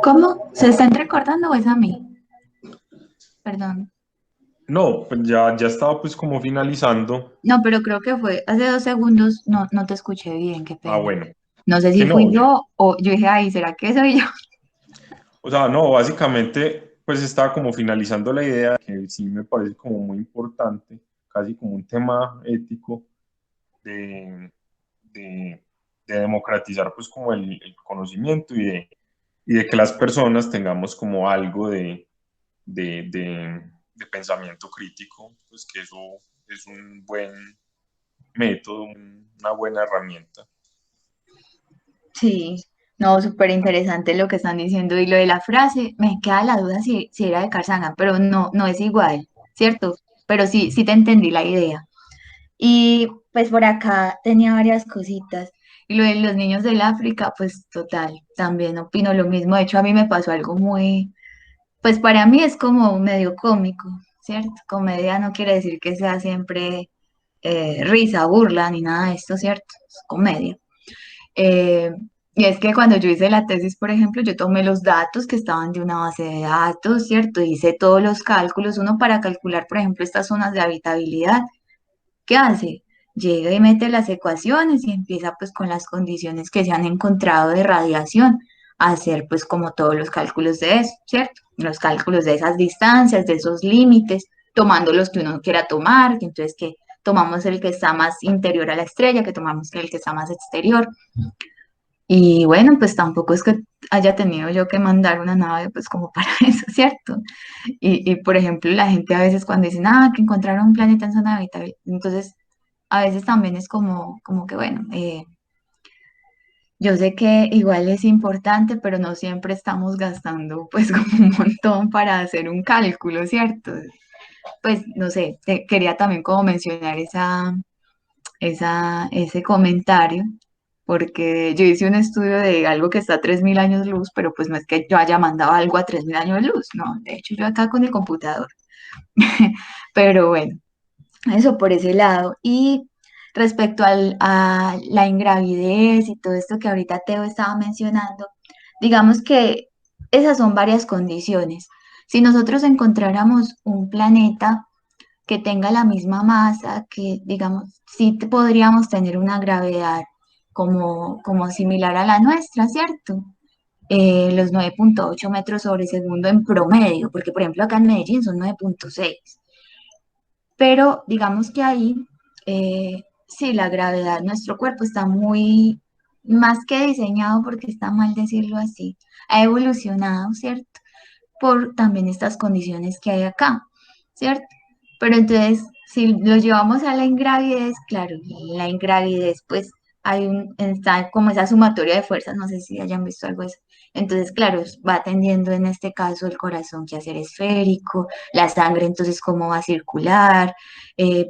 ¿Cómo? ¿Se están recordando o es a mí? Perdón. No, pues ya estaba pues como finalizando. No, pero creo que fue hace 2 segundos, no, no te escuché bien, qué Ah, pena. bueno, No sé que si no, fui yo o yo dije, ay, ¿será que soy yo? o sea, no, básicamente pues estaba como finalizando la idea que sí me parece como muy importante, casi como un tema ético de, de, de democratizar pues como el conocimiento y de que las personas tengamos como algo de pensamiento crítico, pues que eso es un buen método, una buena herramienta. Sí, no, súper interesante lo que están diciendo. Y lo de la frase, me queda la duda si era de Carl Sagan, pero no, no es igual, ¿cierto? Pero sí, sí te entendí la idea. Y pues por acá tenía varias cositas. Y lo de los niños del África, pues total, también opino lo mismo. De hecho, a mí me pasó algo muy, pues para mí es como medio cómico, ¿cierto? Comedia no quiere decir que sea siempre risa, burla, ni nada de esto, ¿cierto? Es comedia. Eh, y es que cuando yo hice la tesis, por ejemplo, yo tomé los datos que estaban de una base de datos, ¿cierto? Hice todos los cálculos, uno para calcular, por ejemplo, estas zonas de habitabilidad. ¿Qué hace? Llega y mete las ecuaciones y empieza pues con las condiciones que se han encontrado de radiación a hacer pues como todos los cálculos de eso, ¿cierto? Los cálculos de esas distancias, de esos límites, tomando los que uno quiera tomar, que entonces que tomamos el que está más interior a la estrella, que tomamos el que está más exterior. Y bueno, pues tampoco es que haya tenido yo que mandar una nave pues como para eso, ¿cierto? Y por ejemplo, la gente a veces cuando dicen, ah, que encontraron un planeta en zona habitable, entonces a veces también es como que, bueno, yo sé que igual es importante, pero no siempre estamos gastando pues como un montón para hacer un cálculo, ¿cierto? Pues no sé, quería también como mencionar ese comentario, porque yo hice un estudio de algo que está a 3.000 años luz, pero pues no es que yo haya mandado algo a 3.000 años luz, no, de hecho yo acá con el computador. Pero bueno, eso por ese lado. Y respecto a la ingravidez y todo esto que ahorita Teo estaba mencionando, digamos que esas son varias condiciones. Si nosotros encontráramos un planeta que tenga la misma masa, que digamos, sí podríamos tener una gravedad como similar a la nuestra, ¿cierto? Los 9,8 metros sobre segundo en promedio, porque por ejemplo acá en Medellín son 9,6. Pero digamos que ahí, sí, la gravedad, nuestro cuerpo está muy, más que diseñado, porque está mal decirlo así, ha evolucionado, ¿cierto? Por también estas condiciones que hay acá, ¿cierto? Pero entonces, si lo llevamos a la ingravidez, claro, la ingravidez, pues está como esa sumatoria de fuerzas, no sé si hayan visto algo de eso. Entonces, claro, va tendiendo en este caso el corazón que a ser esférico, la sangre entonces cómo va a circular,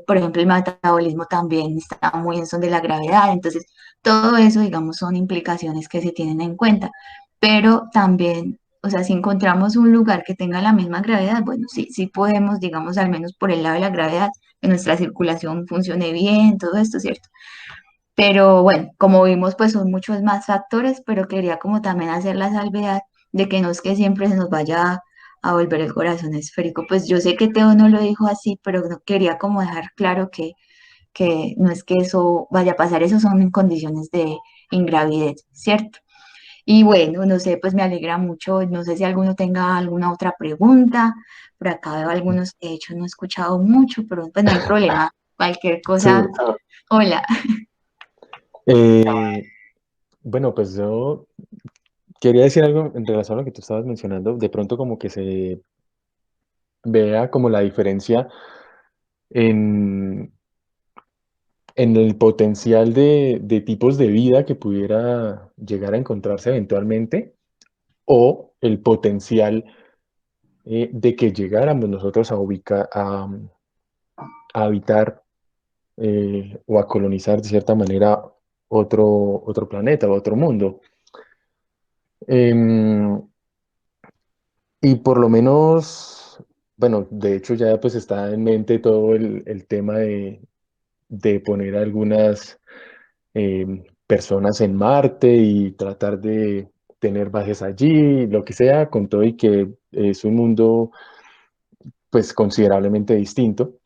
por ejemplo, el metabolismo también está muy en son de la gravedad, entonces todo eso, digamos, son implicaciones que se tienen en cuenta, pero también, o sea, si encontramos un lugar que tenga la misma gravedad, bueno, sí, sí podemos, digamos, al menos por el lado de la gravedad, que nuestra circulación funcione bien, todo esto, ¿cierto? Pero bueno, como vimos, pues son muchos más factores, pero quería como también hacer la salvedad de que no es que siempre se nos vaya a volver el corazón esférico. Pues yo sé que Teo no lo dijo así, pero no quería como dejar claro que no es que eso vaya a pasar, eso son en condiciones de ingravidez, ¿cierto? Y bueno, no sé, pues me alegra mucho. No sé si alguno tenga alguna otra pregunta. Por acá veo algunos que de hecho no he escuchado mucho, pero pues no hay problema. Cualquier cosa. Sí. Hola. Eh, bueno, pues yo quería decir algo en relación a lo que tú estabas mencionando. De pronto como que se vea como la diferencia en, en el potencial de tipos de vida que pudiera llegar a encontrarse eventualmente o el potencial de que llegáramos nosotros a ubicar, a habitar o a colonizar de cierta manera otro planeta, otro mundo. Em, y por lo menos, bueno, de hecho ya pues está en mente todo el tema de poner algunas personas en Marte y tratar de tener bases allí, lo que sea, con todo y que es un mundo pues considerablemente distinto.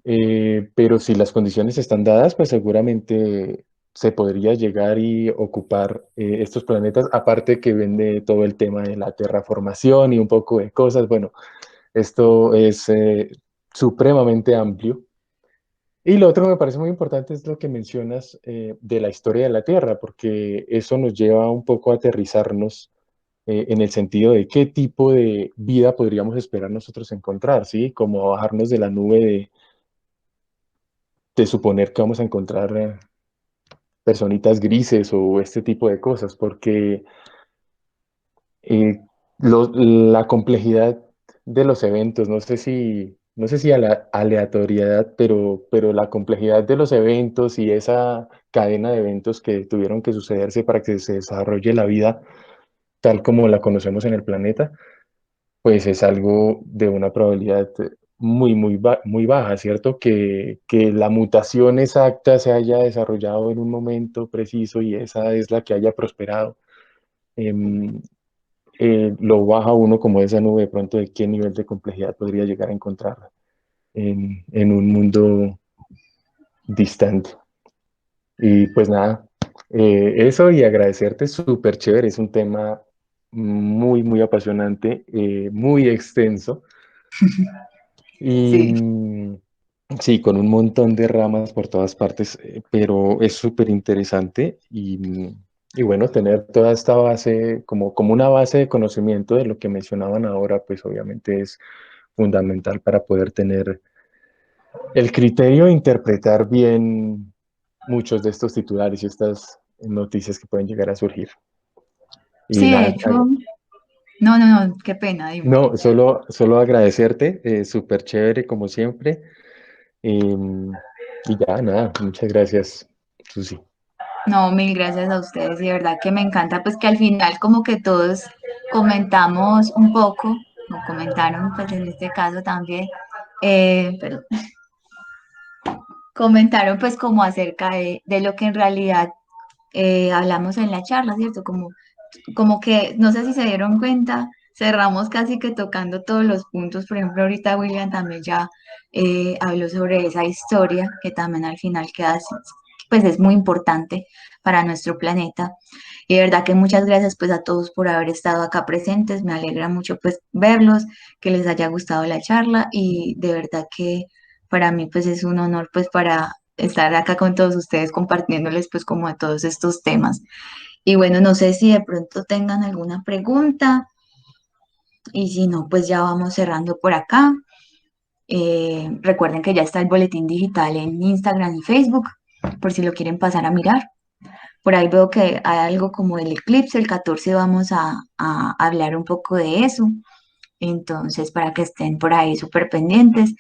Pero si las condiciones están dadas, pues seguramente se podría llegar y ocupar estos planetas, aparte que vende todo el tema de la terraformación y un poco de cosas. Bueno, esto es supremamente amplio. Y lo otro que me parece muy importante es lo que mencionas de la historia de la Tierra, porque eso nos lleva un poco a aterrizarnos en el sentido de qué tipo de vida podríamos esperar nosotros encontrar, ¿sí? Como bajarnos de la nube de suponer que vamos a encontrar personitas grises o este tipo de cosas, porque la complejidad de los eventos, no sé si a la aleatoriedad, pero la complejidad de los eventos y esa cadena de eventos que tuvieron que sucederse para que se desarrolle la vida tal como la conocemos en el planeta, pues es algo de una probabilidad muy, muy, muy baja, ¿cierto? Que la mutación exacta se haya desarrollado en un momento preciso y esa es la que haya prosperado. Em, lo baja uno como esa nube de pronto de qué nivel de complejidad podría llegar a encontrar en un mundo distante. Y pues nada, eso y agradecerte, súper chévere, es un tema muy, muy apasionante, muy extenso. Y Sí, sí, con un montón de ramas por todas partes, pero es súper interesante y bueno, tener toda esta base, como una base de conocimiento de lo que mencionaban ahora, pues obviamente es fundamental para poder tener el criterio de interpretar bien muchos de estos titulares y estas noticias que pueden llegar a surgir. Y sí, de nada, hecho, no, qué pena, dime. no, solo agradecerte, súper chévere como siempre. Y ya, nada, muchas gracias, Susi. No, mil gracias a ustedes y de verdad que me encanta pues que al final como que todos comentamos un poco, o comentaron pues en este caso también, perdón, comentaron pues como acerca de lo que en realidad hablamos en la charla, ¿cierto? Como que, no sé si se dieron cuenta, cerramos casi que tocando todos los puntos. Por ejemplo, ahorita William también ya habló sobre esa historia que también al final queda, pues es muy importante para nuestro planeta. Y de verdad que muchas gracias pues a todos por haber estado acá presentes. Me alegra mucho pues verlos, que les haya gustado la charla y de verdad que para mí pues es un honor pues para estar acá con todos ustedes compartiéndoles pues como de todos estos temas. Y bueno, no sé si de pronto tengan alguna pregunta y si no, pues ya vamos cerrando por acá. Recuerden que ya está el boletín digital en Instagram y Facebook, por si lo quieren pasar a mirar. Por ahí veo que hay algo como el eclipse, el 14 vamos a hablar un poco de eso. Entonces, para que estén por ahí súper pendientes.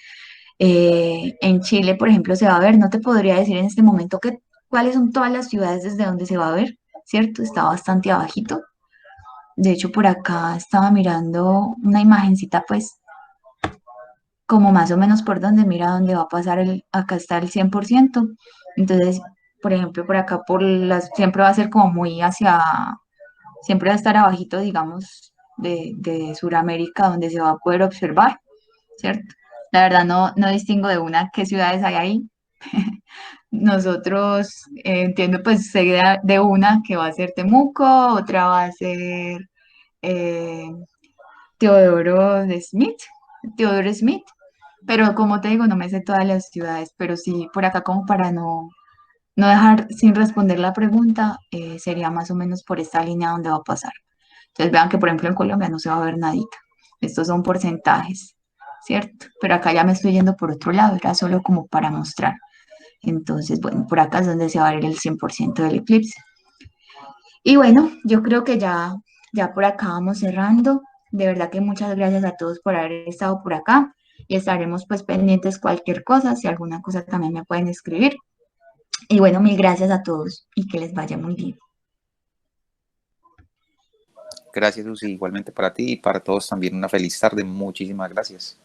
En Chile, por ejemplo, se va a ver, no te podría decir en este momento cuáles son todas las ciudades desde donde se va a ver, ¿cierto? Está bastante abajito. De hecho, por acá estaba mirando una imagencita, pues, como más o menos por donde mira dónde va a pasar acá está el 100%. Entonces, por ejemplo, por acá siempre va a ser como muy siempre va a estar abajito, digamos, de Sudamérica, donde se va a poder observar, ¿cierto? La verdad no distingo de una qué ciudades hay ahí. Nosotros entiendo, pues, sé de una que va a ser Temuco, otra va a ser eh, Teodoro de Smith, Teodoro Smith, pero como te digo, no me sé todas las ciudades, pero sí por acá como para no dejar sin responder la pregunta, sería más o menos por esta línea donde va a pasar. Entonces vean que por ejemplo en Colombia no se va a ver nadita. Estos son porcentajes, ¿cierto? Pero acá ya me estoy yendo por otro lado, era solo como para mostrar. Entonces, bueno, por acá es donde se va a ver el 100% del eclipse. Y bueno, yo creo que ya por acá vamos cerrando. De verdad que muchas gracias a todos por haber estado por acá y estaremos pues pendientes cualquier cosa, si alguna cosa también me pueden escribir. Y bueno, mil gracias a todos y que les vaya muy bien. Gracias, Susi, igualmente para ti y para todos también una feliz tarde. Muchísimas gracias.